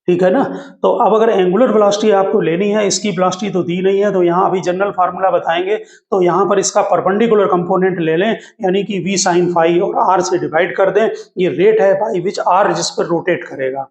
ठीक है ना। तो अब अगर एंगुलर वेलोसिटी आपको लेनी है, इसकी वेलोसिटी तो दी नहीं है, तो यहाँ अभी जनरल फार्मूला बताएंगे। तो यहाँ पर इसका परपेंडिकुलर कंपोनेंट ले लें, यानी कि v sin फाई और r से डिवाइड कर दें। ये रेट है बाई विच r जिस पर रोटेट करेगा,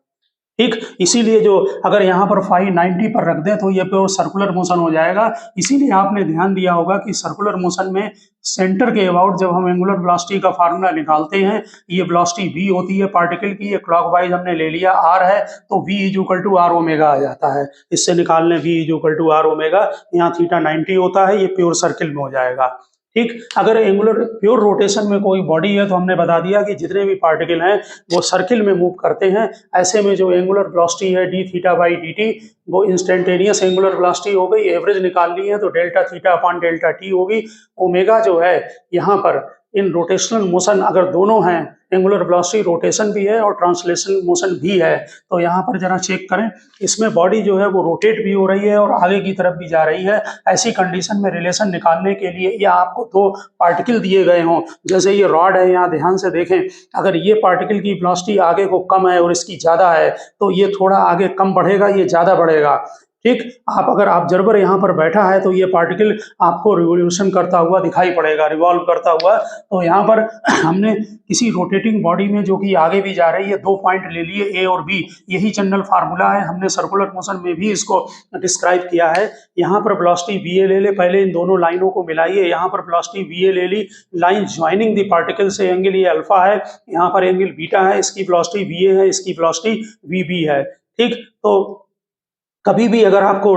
ठीक। इसीलिए जो अगर यहाँ पर फाई 90 पर रख दें तो ये प्योर सर्कुलर मोशन हो जाएगा। इसीलिए आपने ध्यान दिया होगा कि सर्कुलर मोशन में सेंटर के अबाउट जब हम एंगुलर वेलोसिटी का फार्मूला निकालते हैं, ये वेलोसिटी v होती है पार्टिकल की, ये क्लॉकवाइज हमने ले लिया r है, तो v = r ओमेगा आ जाता है। इससे निकालने v = r ओमेगा, यहाँ थीटा 90 होता है, ये प्योर सर्किल में हो जाएगा, ठीक। अगर एंगुलर प्योर रोटेशन में कोई बॉडी है तो हमने बता दिया कि जितने भी पार्टिकल हैं वो सर्किल में मूव करते हैं। ऐसे में जो एंगुलर वेलोसिटी है dθ/dt वो इंस्टेंटेनियस एंगुलर वेलोसिटी हो गई। एवरेज निकालनी है तो Δθ/Δt होगी। ओमेगा जो है यहाँ पर इन रोटेशनल मोशन अगर दोनों हैं, एंगुलर वेलोसिटी रोटेशन भी है और ट्रांसलेशनल मोशन भी है, तो यहाँ पर जरा चेक करें, इसमें बॉडी जो है वो रोटेट भी हो रही है और आगे की तरफ भी जा रही है। ऐसी कंडीशन में रिलेशन निकालने के लिए या आपको दो पार्टिकल दिए गए हों, जैसे ये रॉड है, यहाँ ध्यान से देखें, अगर ये पार्टिकल की वेलोसिटी आगे को कम है और इसकी ज़्यादा है तो ये थोड़ा आगे कम बढ़ेगा, ये ज़्यादा बढ़ेगा, ठीक। आप अगर ऑब्जर्वर यहाँ पर बैठा है तो ये पार्टिकल आपको रिवोल्यूशन करता हुआ दिखाई पड़ेगा, रिवॉल्व करता हुआ। तो यहाँ पर हमने किसी रोटेटिंग बॉडी में जो कि आगे भी जा रही है, दो पॉइंट ले लिए A और B, यही जनरल फार्मूला है। हमने सर्कुलर मोशन में भी इसको डिस्क्राइब किया है। यहाँ पर वेलोसिटी VA ले ले, पहले इन दोनों लाइनों को मिलाइए। यहाँ पर वेलोसिटी VA ले ली, लाइन ज्वाइनिंग दी पार्टिकल से, एंगल ये अल्फा है, यहाँ पर एंगल बीटा है, इसकी वेलोसिटी VA है, इसकी वेलोसिटी VB है, ठीक। तो कभी भी अगर आपको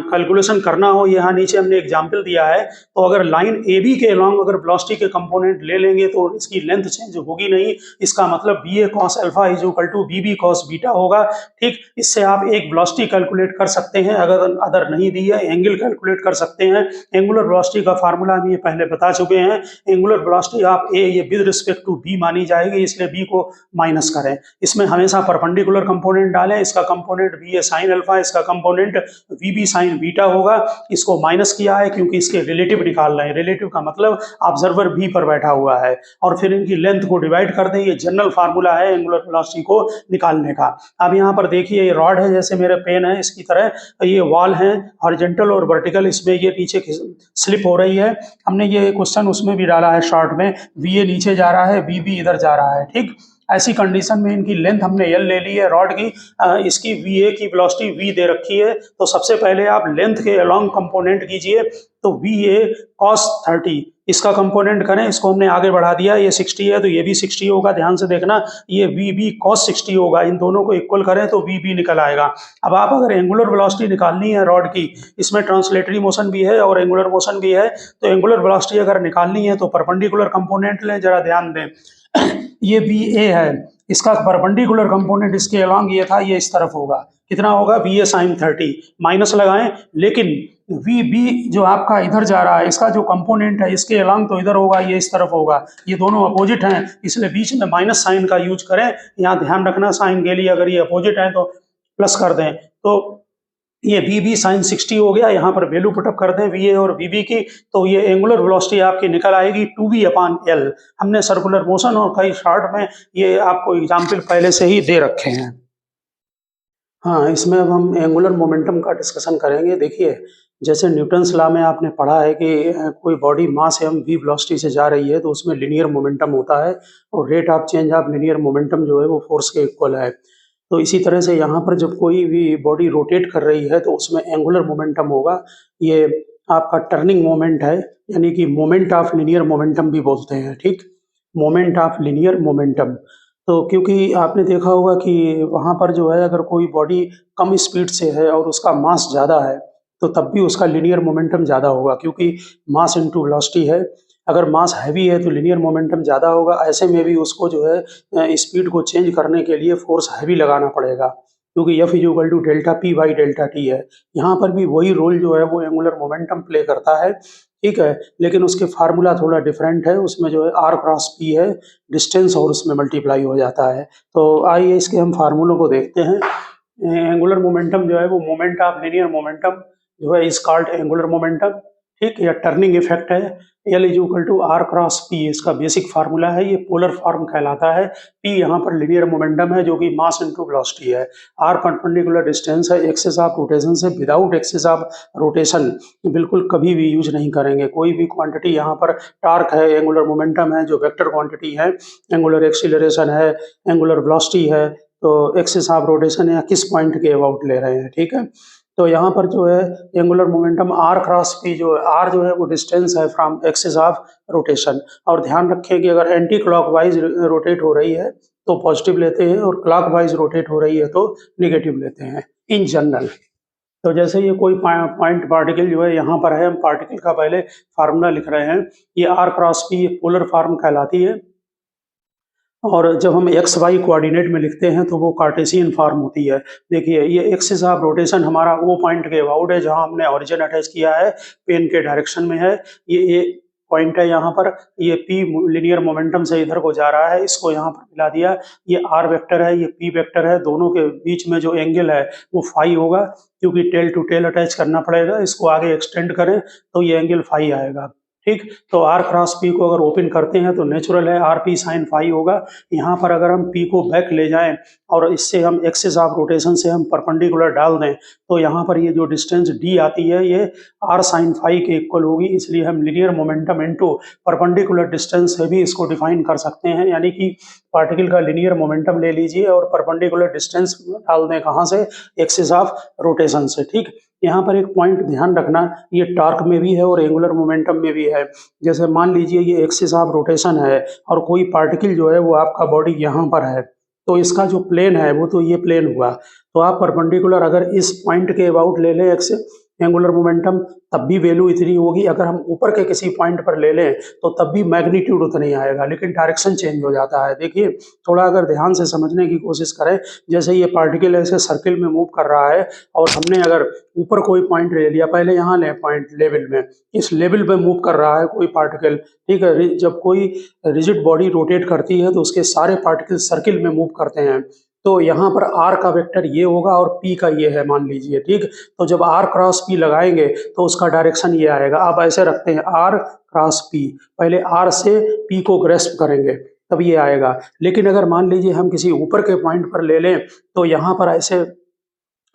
कैलकुलेशन करना हो, यहाँ नीचे हमने एग्जाम्पल दिया है, तो अगर लाइन AB के अलोंग अगर वेलोसिटी के कंपोनेंट ले लेंगे तो इसकी लेंथ चेंज होगी नहीं। इसका मतलब BA cos alpha = BB cos beta होगा, ठीक। इससे आप एक वेलोसिटी कैलकुलेट कर सकते हैं, अगर नहीं दी है एंगल कैलकुलेट कर सकते हैं। एंगुलर वेलोसिटी का फार्मूला हम ये पहले बता चुके हैं। एंगुलर वेलोसिटी आप A ये विद रिस्पेक्ट टू B मानी जाएगी, इसलिए B को माइनस करें। इसमें हमेशा परपेंडिकुलर कंपोनेंट डालें। इसका कंपोनेंट BA sin अल्फा, इसका कंपोनेंट VB sin बीटा होगा। इसको माइनस किया है क्योंकि इसके रिलेटिव निकाल रहे हैं। रिलेटिव का मतलब ऑब्जर्वर B पर बैठा हुआ है, और फिर इनकी लेंथ को डिवाइड कर दें। ये जनरल फार्मूला है एंगुलर वेलोसिटी को निकालने का। अब यहाँ पर देखिए, ये रॉड है, जैसे मेरे पेन है इसकी तरह, ये वॉल है हॉरिजॉन्टल और वर्टिकल, इसमें ये नीचे स्लिप हो रही है। हमने ये क्वेश्चन उसमें भी डाला है शॉर्ट में, VA नीचे जा रहा है, VB इधर जा रहा है, ठीक। ऐसी कंडीशन में इनकी लेंथ हमने L ले ली है रॉड की, इसकी VA की वेलोसिटी V दे रखी है। तो सबसे पहले आप लेंथ के अलोंग कंपोनेंट कीजिए, तो VA cos 30 इसका कंपोनेंट करें, इसको हमने आगे बढ़ा दिया, ये 60 है तो ये भी 60 होगा, ध्यान से देखना, ये वी cos 60 होगा, इन दोनों को इक्वल करें तो वी निकल आएगा। अब आप अगर एंगुलर वेलोसिटी निकालनी है रॉड की, इसमें ट्रांसलेटरी मोशन भी है और एंगुलर मोशन भी है, तो एंगुलर वेलोसिटी अगर निकालनी है तो परपेंडिकुलर कंपोनेंट लें, जरा ध्यान दें। ये वी ए है, इसका परपेंडिकुलर कंपोनेंट इसके अलॉन्ग ये था, ये इस तरफ होगा, कितना होगा वी ए साइन 30, माइनस लगाएं, लेकिन वी बी जो आपका इधर जा रहा है, इसका जो कंपोनेंट है इसके अलॉन्ग तो इधर होगा, ये इस तरफ होगा, ये दोनों अपोजिट हैं, इसलिए बीच में माइनस साइन का यूज करें। यहाँ ध्यान रखना साइन के लिए अगर ये अपोजिट है तो प्लस कर दें, तो ये वी बी साइन 60 हो गया, यहाँ पर वैल्यू पुटअप कर दें वी ए और वी बी की, तो ये एंगुलर वेलोसिटी आपकी निकल आएगी 2v/L। हमने सर्कुलर मोशन और कई शॉर्ट में ये आपको एग्जाम्पल पहले से ही दे रखे हैं। हाँ, इसमें अब हम एंगुलर मोमेंटम का डिस्कशन करेंगे। देखिए, जैसे न्यूटन्स लॉ में आपने पढ़ा है कि कोई body mass M V velocity से जा रही है तो उसमें लीनियर मोमेंटम होता है और rate of change of linear momentum जो है वो फोर्स के इक्वल है। तो इसी तरह से यहाँ पर जब कोई भी बॉडी रोटेट कर रही है तो उसमें एंगुलर मोमेंटम होगा। ये आपका टर्निंग मोमेंट है, यानी कि मोमेंट ऑफ लीनियर मोमेंटम भी बोलते हैं, ठीक, मोमेंट ऑफ लीनियर मोमेंटम। तो क्योंकि आपने देखा होगा कि वहाँ पर जो है अगर कोई बॉडी कम स्पीड से है और उसका मास ज़्यादा है तो तब भी उसका लीनियर मोमेंटम ज़्यादा होगा, क्योंकि मास इनटू वेलोसिटी है। अगर मास हैवी है तो लीनियर मोमेंटम ज़्यादा होगा, ऐसे में भी उसको जो है स्पीड को चेंज करने के लिए फोर्स हैवी लगाना पड़ेगा, क्योंकि F equal to delta P by delta T है। यहाँ पर भी वही रोल जो है वो एंगुलर मोमेंटम प्ले करता है, ठीक है, लेकिन उसके फार्मूला थोड़ा डिफरेंट है, उसमें जो है R क्रॉस P है डिस्टेंस और उसमें मल्टीप्लाई हो जाता है। तो आइए इसके हम फार्मूलों को देखते हैं। एंगुलर मोमेंटम जो है वो मोमेंट ऑफ लीनियर मोमेंटम जो है इज कॉल्ड एंगुलर मोमेंटम, ठीक, या टर्निंग इफेक्ट है। L is equal to R cross P इसका बेसिक फार्मूला है, ये पोलर फॉर्म कहलाता है। P यहाँ पर लीनियर मोमेंटम है जो कि मास इनटू वेलोसिटी है। R परपेंडिकुलर डिस्टेंस है, एक्सिस ऑफ रोटेशन से, विदाउट एक्सिस ऑफ रोटेशन बिल्कुल कभी भी यूज नहीं करेंगे। कोई भी क्वांटिटी यहाँ पर टार्क है, एंगुलर मोमेंटम है जो वेक्टर क्वांटिटी है, एंगुलर एक्सीलरेशन है, एंगुलर वेलोसिटी है, तो एक्सिस ऑफ रोटेशन या किस पॉइंट के अबाउट ले रहे हैं, ठीक है। तो यहाँ पर जो है angular momentum R cross P जो है, R जो है वो डिस्टेंस है फ्रॉम एक्सिस ऑफ रोटेशन। और ध्यान रखें कि अगर एंटी क्लॉकवाइज रोटेट हो रही है तो पॉजिटिव लेते हैं और क्लॉकवाइज रोटेट हो रही है तो नेगेटिव लेते हैं इन जनरल। तो जैसे ये कोई पॉइंट पार्टिकल जो है यहाँ पर है, हम पार्टिकल का पहले फार्मूला लिख रहे हैं, ये R cross P polar form कहलाती है, और जब हम एक्स वाई कोऑर्डिनेट में लिखते हैं तो वो कार्टेशियन फॉर्म होती है। देखिए, ये एक्सिस ऑफ रोटेशन हमारा वो पॉइंट के अबाउट है जहां हमने ओरिजिन अटैच किया है, पेन के डायरेक्शन में है, ये पॉइंट है यहाँ पर, ये पी लीनियर मोमेंटम से इधर को जा रहा है, इसको यहाँ पर मिला दिया, ये आर वेक्टर है, ये पी वेक्टर है, दोनों के बीच में जो एंगल है वो फाई होगा, क्योंकि टेल टू टेल अटैच करना पड़ेगा, इसको आगे एक्सटेंड करें तो ये एंगल फाई आएगा, ठीक। तो R क्रॉस P को अगर ओपन करते हैं तो नेचुरल है आर पी साइन फाई होगा। यहाँ पर अगर हम P को बैक ले जाएं और इससे हम एक्सिस ऑफ रोटेशन से हम परपेंडिकुलर डाल दें तो यहाँ पर ये जो डिस्टेंस D आती है ये R साइन फाई के इक्वल होगी, इसलिए हम linear momentum into perpendicular distance से भी इसको डिफाइन कर सकते हैं, यानी कि पार्टिकल का लीनियर मोमेंटम ले लीजिए और परपेंडिकुलर डिस्टेंस डाल दें, कहाँ से, एक्सिस ऑफ रोटेशन से, ठीक। यहाँ पर एक पॉइंट ध्यान रखना, ये टॉर्क में भी है और एंगुलर मोमेंटम में भी है। जैसे मान लीजिए ये एक्सिस ऑफ रोटेशन है और कोई पार्टिकल जो है वो आपका बॉडी यहाँ पर है, तो इसका जो प्लेन है वो तो ये प्लेन हुआ, तो आप परपेंडिकुलर अगर इस पॉइंट के अबाउट ले लें एक्स एंगुलर मोमेंटम तब भी वैल्यू इतनी होगी, अगर हम ऊपर के किसी पॉइंट पर ले लें तो तब भी मैग्नीट्यूड उतना ही आएगा, लेकिन डायरेक्शन चेंज हो जाता है। देखिए, थोड़ा अगर ध्यान से समझने की कोशिश करें, जैसे ये पार्टिकल ऐसे सर्किल में मूव कर रहा है और हमने अगर ऊपर कोई पॉइंट ले लिया, पहले यहाँ लें पॉइंट लेवल में, इस लेवल पे मूव कर रहा है कोई पार्टिकल, ठीक है। जब कोई रिजिड बॉडी रोटेट करती है तो उसके सारे पार्टिकल सर्किल में मूव करते हैं, तो यहाँ पर R का वेक्टर ये होगा और P का ये है मान लीजिए, ठीक। तो जब R क्रॉस P लगाएंगे तो उसका डायरेक्शन ये आएगा। अब ऐसे रखते हैं R क्रॉस P, पहले R से P को ग्रेस्प करेंगे तब ये आएगा, लेकिन अगर मान लीजिए हम किसी ऊपर के पॉइंट पर ले लें तो यहाँ पर ऐसे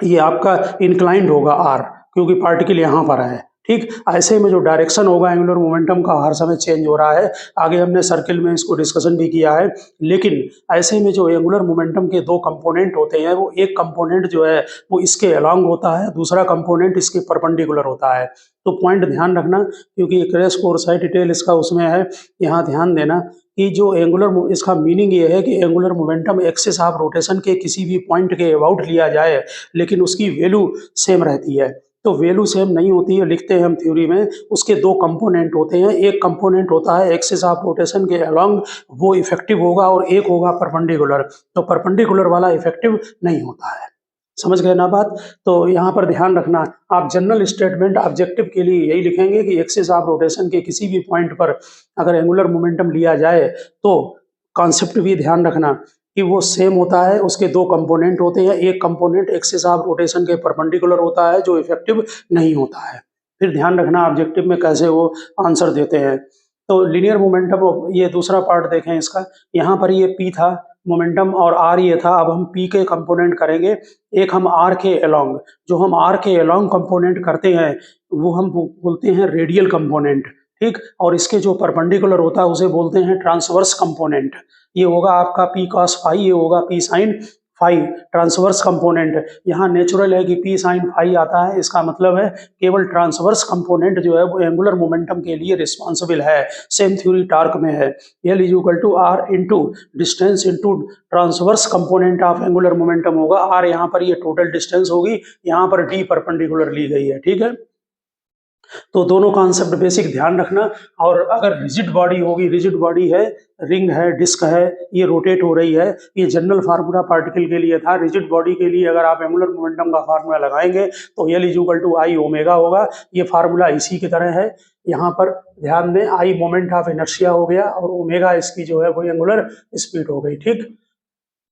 ये आपका इंक्लाइंड होगा R, क्योंकि पार्टिकल यहाँ पर है, ठीक, ऐसे में जो डायरेक्शन होगा एंगुलर मोमेंटम का हर समय चेंज हो रहा है। आगे हमने सर्किल में इसको डिस्कशन भी किया है, लेकिन ऐसे में जो एंगुलर मोमेंटम के दो कंपोनेंट होते हैं, वो एक कंपोनेंट जो है वो इसके अलोंग होता है, दूसरा कंपोनेंट इसके परपेंडिकुलर होता है। तो पॉइंट ध्यान रखना, क्योंकि एक क्रैश कोर्स है, डिटेल इसका उसमें है, यहाँ ध्यान देना कि जो एंगुलर, इसका मीनिंग ये है कि angular momentum axis of rotation के किसी भी पॉइंट के अबाउट लिया जाए, लेकिन उसकी वैल्यू सेम रहती है। तो वैल्यू सेम नहीं होती है, लिखते हैं हम थ्योरी में, उसके दो कंपोनेंट होते हैं। एक कंपोनेंट होता है एक्सिस ऑफ रोटेशन के अलोंग, वो इफेक्टिव होगा, और एक होगा परपेंडिकुलर, तो परपेंडिकुलर वाला इफेक्टिव नहीं होता है। समझ गए ना बात? तो यहाँ पर ध्यान रखना, आप जनरल स्टेटमेंट ऑब्जेक्टिव के लिए यही लिखेंगे कि एक्सिस ऑफ रोटेशन के किसी भी पॉइंट पर अगर एंगुलर मोमेंटम लिया जाए, तो कॉन्सेप्ट भी ध्यान रखना कि वो सेम होता है, उसके दो कंपोनेंट होते हैं। एक कंपोनेंट एक्सिस ऑफ रोटेशन के परपेंडिकुलर होता है, जो इफेक्टिव नहीं होता है। फिर ध्यान रखना ऑब्जेक्टिव में कैसे वो आंसर देते हैं। तो लीनियर मोमेंटम, ये दूसरा पार्ट देखें इसका। यहाँ पर ये पी था मोमेंटम और आर ये था। अब हम पी के कंपोनेंट करेंगे, एक हम आर के अलोंग, जो हम आर के अलोंग कंपोनेंट करते हैं वो हम बोलते हैं रेडियल कंपोनेंट, ठीक। और इसके जो परपेंडिकुलर होता है उसे बोलते हैं ट्रांसवर्स कंपोनेंट। ये होगा आपका पी कॉस फाई, ये होगा P sine phi, transverse component. यहाँ नेचुरल है कि पी साइन फाई आता है, इसका मतलब है केवल ट्रांसवर्स कंपोनेंट जो है वो एंगुलर मोमेंटम के लिए रिस्पॉन्सिबल है। सेम थ्योरी टॉर्क में है, L is equal to R into distance into transverse component of angular momentum होगा। आर यहाँ पर ये टोटल डिस्टेंस होगी, यहाँ पर डी परपेंडिकुलर ली गई है, ठीक है। तो दोनों कॉन्सेप्ट बेसिक ध्यान रखना। और अगर रिजिड बॉडी होगी, रिजिड बॉडी है, रिंग है, डिस्क है, ये रोटेट हो रही है, ये जनरल फार्मूला पार्टिकल के लिए था। रिजिड बॉडी के लिए अगर आप एंगुलर मोमेंटम का फार्मूला लगाएंगे तो L is equal to I omega होगा। ये फार्मूला इसी की तरह है। यहाँ पर ध्यान दें, आई मोमेंट ऑफ इनर्शिया हो गया और ओमेगा इसकी जो है वो एंगुलर स्पीड हो गई, ठीक,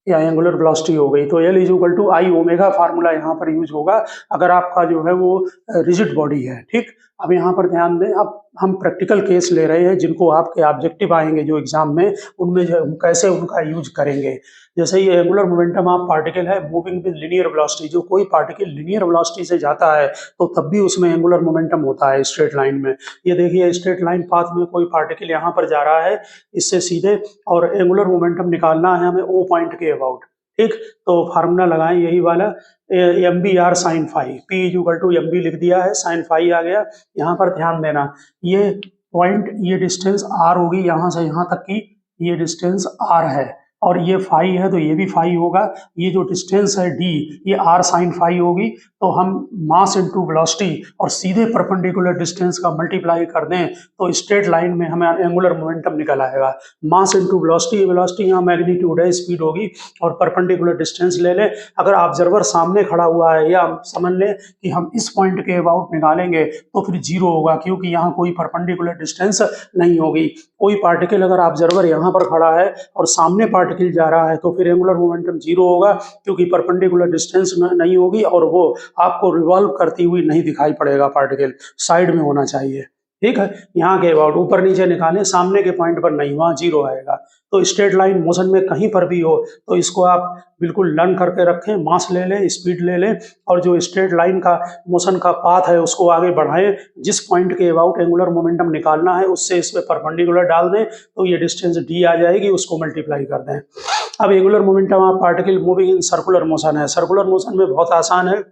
या एंगुलर वेलोसिटी हो गई। तो L is equal to I omega formula यहाँ पर यूज होगा अगर आपका जो है वो रिजिड बॉडी है, ठीक। अब यहाँ पर ध्यान दें, अब हम प्रैक्टिकल केस ले रहे हैं जिनको आपके ऑब्जेक्टिव आएंगे जो एग्जाम में, उनमें जो कैसे उनका यूज करेंगे। जैसे ये एंगुलर मोमेंटम ऑफ पार्टिकल है मूविंग विद लिनियर वेलोसिटी, जो कोई पार्टिकल लिनियर वेलोसिटी से जाता है तो तब भी उसमें एंगुलर मोमेंटम होता है स्ट्रेट लाइन में। ये देखिए स्ट्रेट लाइन पाथ में कोई पार्टिकल यहाँ पर जा रहा है इससे सीधे, और एंगुलर मोमेंटम निकालना है हमें ओ पॉइंट के अबाउट, ठीक। तो फार्मूला लगाएं यही वाला, M B R sine phi, P is equal to M B लिख दिया है, साइन फाई आ गया। यहाँ पर ध्यान देना, ये पॉइंट, ये डिस्टेंस आर होगी, यहाँ से यहाँ तक की ये डिस्टेंस आर है, और ये फाई है तो ये भी फाई होगा। ये जो डिस्टेंस है डी, ये आर साइन फाई होगी। तो हम मास इनटू वेलोसिटी और सीधे परपेंडिकुलर डिस्टेंस का मल्टीप्लाई कर दें तो स्ट्रेट लाइन में हमें एंगुलर मोमेंटम निकल आएगा। मास इनटू वेलोसिटी, वेलोसिटी यहाँ मैग्नीट्यूड है, स्पीड होगी, और परपेंडिकुलर डिस्टेंस ले लें। अगर ऑब्जर्वर सामने खड़ा हुआ है, या समझ लें कि हम इस पॉइंट के अबाउट निकालेंगे तो फिर जीरो होगा, क्योंकि यहाँ कोई परपेंडिकुलर डिस्टेंस नहीं होगी। कोई पार्टिकल अगर ऑब्जर्वर यहाँ पर खड़ा है और सामने पार्टिकल जा रहा है तो फिर एंगुलर मोमेंटम जीरो होगा, क्योंकि परपेंडिकुलर डिस्टेंस नहीं होगी और वो आपको रिवॉल्व करती हुई नहीं दिखाई पड़ेगा। पार्टिकल साइड में होना चाहिए, ठीक है। यहाँ के अबाउट ऊपर नीचे निकालें, सामने के पॉइंट पर नहीं, वहाँ जीरो आएगा। तो स्ट्रेट लाइन मोशन में कहीं पर भी हो तो इसको आप बिल्कुल लर्न करके रखें, मास ले लें, स्पीड ले लें, और जो स्ट्रेट लाइन का मोशन का पाथ है उसको आगे बढ़ाएं। जिस पॉइंट के अबाउट एंगुलर मोमेंटम निकालना है उससे इस पर परपेंडिकुलर डाल दें तो ये डिस्टेंस डी आ जाएगी, उसको मल्टीप्लाई कर दें। अब angular momentum of particle moving in circular motion है। सर्कुलर मोशन में बहुत आसान है,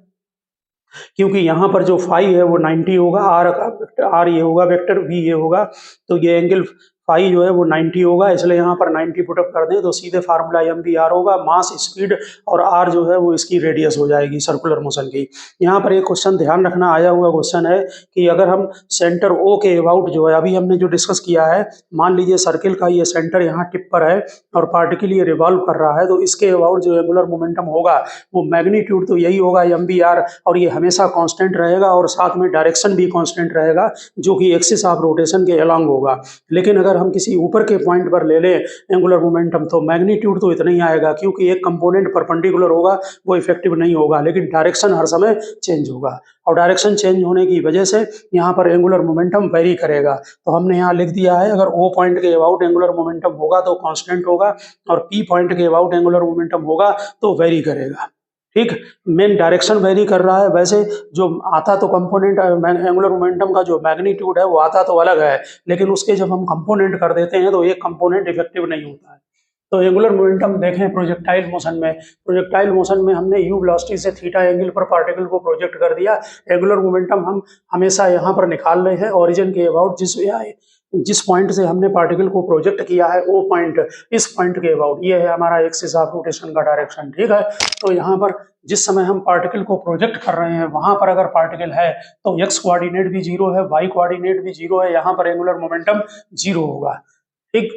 क्योंकि यहाँ पर जो फाई है वो 90 होगा, आर ये होगा वेक्टर, वी ये होगा, तो ये एंगल फाई जो है वो 90 होगा, इसलिए यहाँ पर 90 पुटअप कर दें तो सीधे फार्मूला एम बी आर होगा, मास, स्पीड और आर जो है वो इसकी रेडियस हो जाएगी सर्कुलर मोशन की। यहाँ पर एक क्वेश्चन ध्यान रखना, आया हुआ क्वेश्चन है कि अगर हम सेंटर ओ के अबाउट जो है अभी हमने जो डिस्कस किया है, मान लीजिए सर्किल का ये सेंटर यहाँ टिप पर है और पार्टिकल ये रिवॉल्व कर रहा है, तो इसके अबाउट जो एंगुलर मोमेंटम होगा वो मैग्नीट्यूड तो यही होगा एम बी आर, और ये हमेशा कांस्टेंट रहेगा और साथ में डायरेक्शन भी कांस्टेंट रहेगा जो कि एक्सिस ऑफ रोटेशन के अलोंग होगा। लेकिन अगर हम किसी ऊपर के पॉइंट पर ले लें एंगुलर मोमेंटम तो मैग्नीट्यूड तो इतना ही आएगा, क्योंकि एक कंपोनेंट परपेंडिकुलर होगा वो इफेक्टिव नहीं होगा, लेकिन डायरेक्शन हर समय चेंज होगा, और डायरेक्शन चेंज होने की वजह से यहाँ पर एंगुलर मोमेंटम वेरी करेगा। तो हमने यहाँ लिख दिया है, अगर ओ पॉइंट के अबाउट एंगुलर मोमेंटम होगा तो कांस्टेंट होगा, और पी पॉइंट के अबाउट एंगुलर मोमेंटम होगा तो वेरी करेगा, ठीक, मेन डायरेक्शन वेरी कर रहा है। वैसे जो आता तो कंपोनेंट एंगुलर मोमेंटम का जो मैग्नीट्यूड है वो आता तो अलग है, लेकिन उसके जब हम कंपोनेंट कर देते हैं तो एक कंपोनेंट इफेक्टिव नहीं होता है। तो एंगुलर मोमेंटम देखें प्रोजेक्टाइल मोशन में, प्रोजेक्टाइल मोशन में हमने यू वेलोसिटी से थीटा एंगल पर पार्टिकल को प्रोजेक्ट कर दिया। एंगुलर मोमेंटम हम हमेशा यहाँ पर निकाल रहे हैं ओरिजिन के अबाउट, जिस पॉइंट से हमने पार्टिकल को प्रोजेक्ट किया है वो पॉइंट, इस पॉइंट के अबाउट ये है हमारा एक्सिस ऑफ रोटेशन का डायरेक्शन। ठीक है, तो यहाँ पर जिस समय हम पार्टिकल को प्रोजेक्ट कर रहे हैं वहां पर अगर पार्टिकल है तो एक्स कोऑर्डिनेट भी जीरो है, वाई कोऑर्डिनेट भी जीरो है, यहाँ पर एंगुलर मोमेंटम जीरो होगा। ठीक,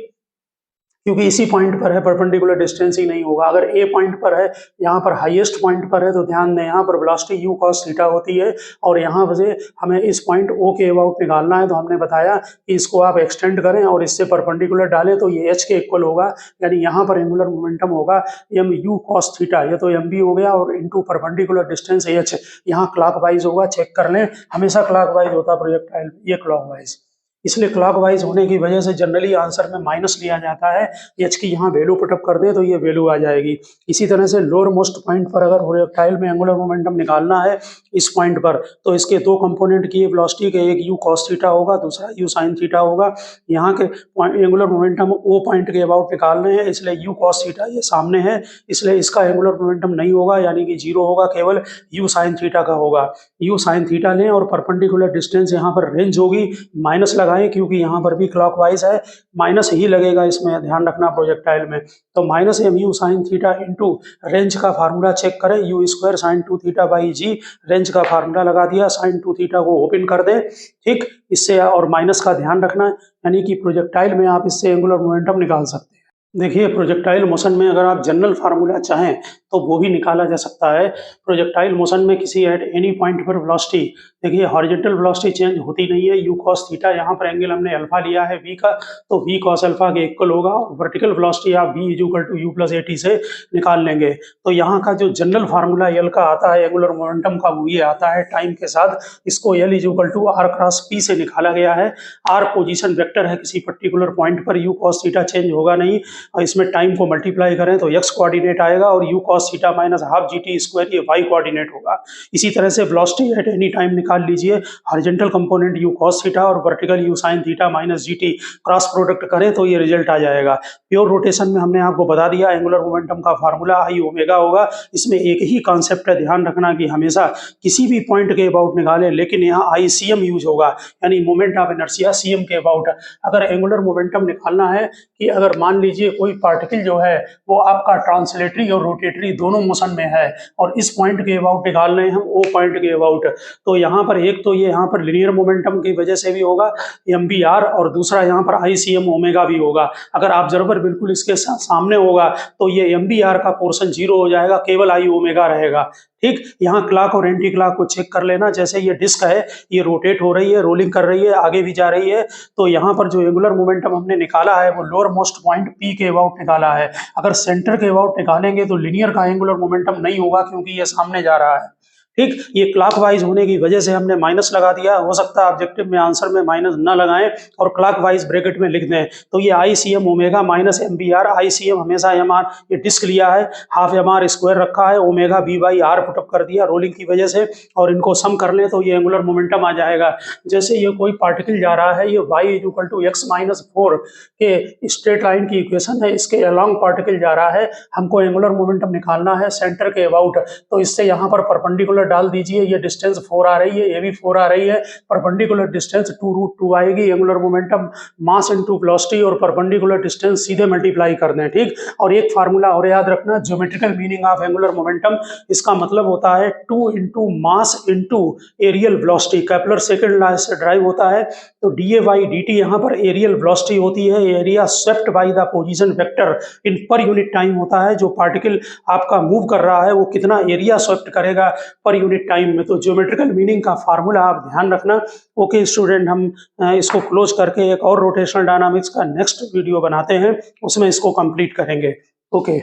क्योंकि इसी पॉइंट पर है, परपेंडिकुलर डिस्टेंस ही नहीं होगा। अगर ए पॉइंट पर है, यहाँ पर हाईएस्ट पॉइंट पर है, तो ध्यान दें यहाँ पर वेलोसिटी यू कॉस थीटा होती है और यहाँ से हमें इस पॉइंट ओ के अबाउट निकालना है। तो हमने बताया कि इसको आप एक्सटेंड करें और इससे परपेंडिकुलर डालें तो ये एच के इक्वल होगा, यानी यहाँ पर एंगुलर मोमेंटम होगा एम यू कॉस थीटा, ये तो एम बी हो गया, और इंटू परपेंडिकुलर डिस्टेंस एच, यहाँ क्लॉकवाइज होगा, चेक कर लें, हमेशा क्लॉकवाइज होता प्रोजेक्टाइल, ये क्लॉकवाइज। इसलिए क्लॉकवाइज होने की वजह से जनरली आंसर में माइनस लिया जाता है। एच की यहाँ वैल्यू पुटअप कर दे तो ये वैल्यू आ जाएगी। इसी तरह से लोअर मोस्ट पॉइंट पर अगर प्रोजेक्टाइल में एंगुलर मोमेंटम निकालना है इस पॉइंट पर, तो इसके दो कंपोनेंट की वेलोसिटी के, एक यू कॉस थीटा होगा, दूसरा यू साइन थीटा होगा। यहाँ के एंगुलर मोमेंटम ओ पॉइंट के अबाउट निकाल रहे हैं, इसलिए यू कॉस थीटा ये सामने है, इसलिए इसका एंगुलर मोमेंटम नहीं होगा, यानी कि जीरो होगा, केवल यू साइन थीटा का होगा। यू साइन थीटा लें और परपेंडिकुलर डिस्टेंस यहाँ पर रेंज होगी, माइनस लगाएं क्योंकि यहाँ पर भी क्लॉकवाइज है, माइनस ही लगेगा, इसमें ध्यान रखना प्रोजेक्टाइल में। तो minus M U sine theta into range का फार्मूला चेक करें, U square sine two theta by G, range का फार्मूला लगा दिया, साइन टू थीटा को ओपन कर दें। ठीक, इससे और माइनस का ध्यान रखना, यानी कि प्रोजेक्टाइल में आप इससे एंगुलर मोमेंटम निकाल सकते हैं। देखिए प्रोजेक्टाइल मोशन में अगर आप जनरल फार्मूला चाहें तो वो भी निकाला जा सकता है। प्रोजेक्टाइल मोशन में किसी एट एनी पॉइंट पर वेलोसिटी, देखिए हॉरिजॉन्टल वेलोसिटी चेंज होती नहीं है, यू कॉस थीटा, यहाँ पर एंगल हमने अल्फा लिया है वी का, तो वी कॉस अल्फा के इक्वल होगा। वर्टिकल वेलोसिटी आप V is equal to U plus A T से निकाल लेंगे। तो यहाँ का जो जनरल फार्मूला एल का आता है एंगुलर मोमेंटम का, वो ये आता है टाइम के साथ, इसको L is equal to R cross P से निकाला गया है। आर पोजीशन वेक्टर है किसी पर्टिकुलर पॉइंट पर, यू कॉस थीटा चेंज होगा नहीं, और इसमें टाइम को मल्टीप्लाई करें तो एक्स कोऑर्डिनेट आएगा और you cos theta minus half G T square ये वाई कोऑर्डिनेट होगा। इसी तरह से वेलोसिटी एट एनी टाइम निकाल लीजिए, horizontal component U cos theta और vertical U sine theta minus G T, cross product करें तो ये रिजल्ट आ जाएगा। प्योर रोटेशन में हमने आपको बता दिया एंगुलर मोमेंटम का फार्मूला आई ओमेगा होगा। इसमें एक ही कॉन्सेप्ट है, ध्यान रखना कि हमेशा किसी भी पॉइंट के अबाउट निकालें, लेकिन यहाँ आई सी एम यूज होगा, यानी moment of inertia C M के अबाउट। अगर एंगुलर मोमेंटम निकालना है कि अगर मान लीजिए कोई पार्टिकल जो है वो आपका ट्रांसलेटरी और रोटेटरी दोनों मोशन में है और इस पॉइंट के अबाउट निकाल रहे हैं हम ओ पॉइंट के अबाउट, तो यहाँ पर एक तो ये यहाँ पर लिनियर मोमेंटम की वजह से भी होगा एम बी आर, और दूसरा यहाँ पर आई सी एम ओमेगा भी होगा। अगर ऑब्जर्वर बिल्कुल इसके सामने होगा तो ये एम बी आर का पोर्शन जीरो हो जाएगा, केवल आई ओमेगा रहेगा। ठीक, यहाँ क्लॉक और एंटी क्लॉक को चेक कर लेना। जैसे ये डिस्क है ये रोटेट हो रही है, रोलिंग कर रही है, आगे भी जा रही है, तो यहाँ पर जो एंगुलर मोमेंटम हमने निकाला है वो लोअर मोस्ट पॉइंट पी के अबाउट निकाला है। अगर सेंटर के अबाउट निकालेंगे तो लिनियर का एंगुलर मोमेंटम नहीं होगा क्योंकि ये सामने जा रहा है। ठीक, ये क्लॉकवाइज होने की वजह से हमने माइनस लगा दिया, हो सकता है ऑब्जेक्टिव में आंसर में माइनस न लगाएं और क्लॉकवाइज ब्रैकेट में लिख दें। तो ये I C M omega minus M B R, I C M हमेशा एम आर, ये डिस्क लिया है, हाफ एम आर स्क्वायर रखा है, omega B by R put up कर दिया रोलिंग की वजह से, और इनको सम कर लें तो ये एंगुलर मोमेंटम आ जाएगा। जैसे ये कोई पार्टिकल जा रहा है, ये Y is equal to X minus four के स्ट्रेट लाइन की इक्वेशन है, इसके अलॉन्ग पार्टिकल जा रहा है, हमको एंगुलर मोमेंटम निकालना है सेंटर के अबाउट, तो इससे यहाँ पर परपेंडिकुलर डाल दीजिए, ये डिस्टेंस 4 आ रही है, ये भी 4 आ रही है, परपेंडिकुलर डिस्टेंस 2√2 आएगी, angular momentum mass into velocity और परपेंडिकुलर डिस्टेंस सीधे मल्टीप्लाई कर दें। ठीक, और एक फार्मूला और याद रखना, geometrical meaning of angular momentum, इसका मतलब होता है 2 into mass into areal velocity, Kepler second law से ड्राइव होता है। तो डीए बाई डी टी यहाँ पर एरियल वेलोसिटी होती है, area swept by the position vector in per unit time होता है, जो पार्टिकल आपका मूव कर रहा है वो कितना एरिया स्वेप्ट करेगा पर यूनिट टाइम में। तो ज्योमेट्रिकल मीनिंग का फार्मूला आप ध्यान रखना। ओके स्टूडेंट, हम इसको क्लोज करके एक और रोटेशनल डायनामिक्स का नेक्स्ट वीडियो बनाते हैं, उसमें इसको कंप्लीट करेंगे। ओके।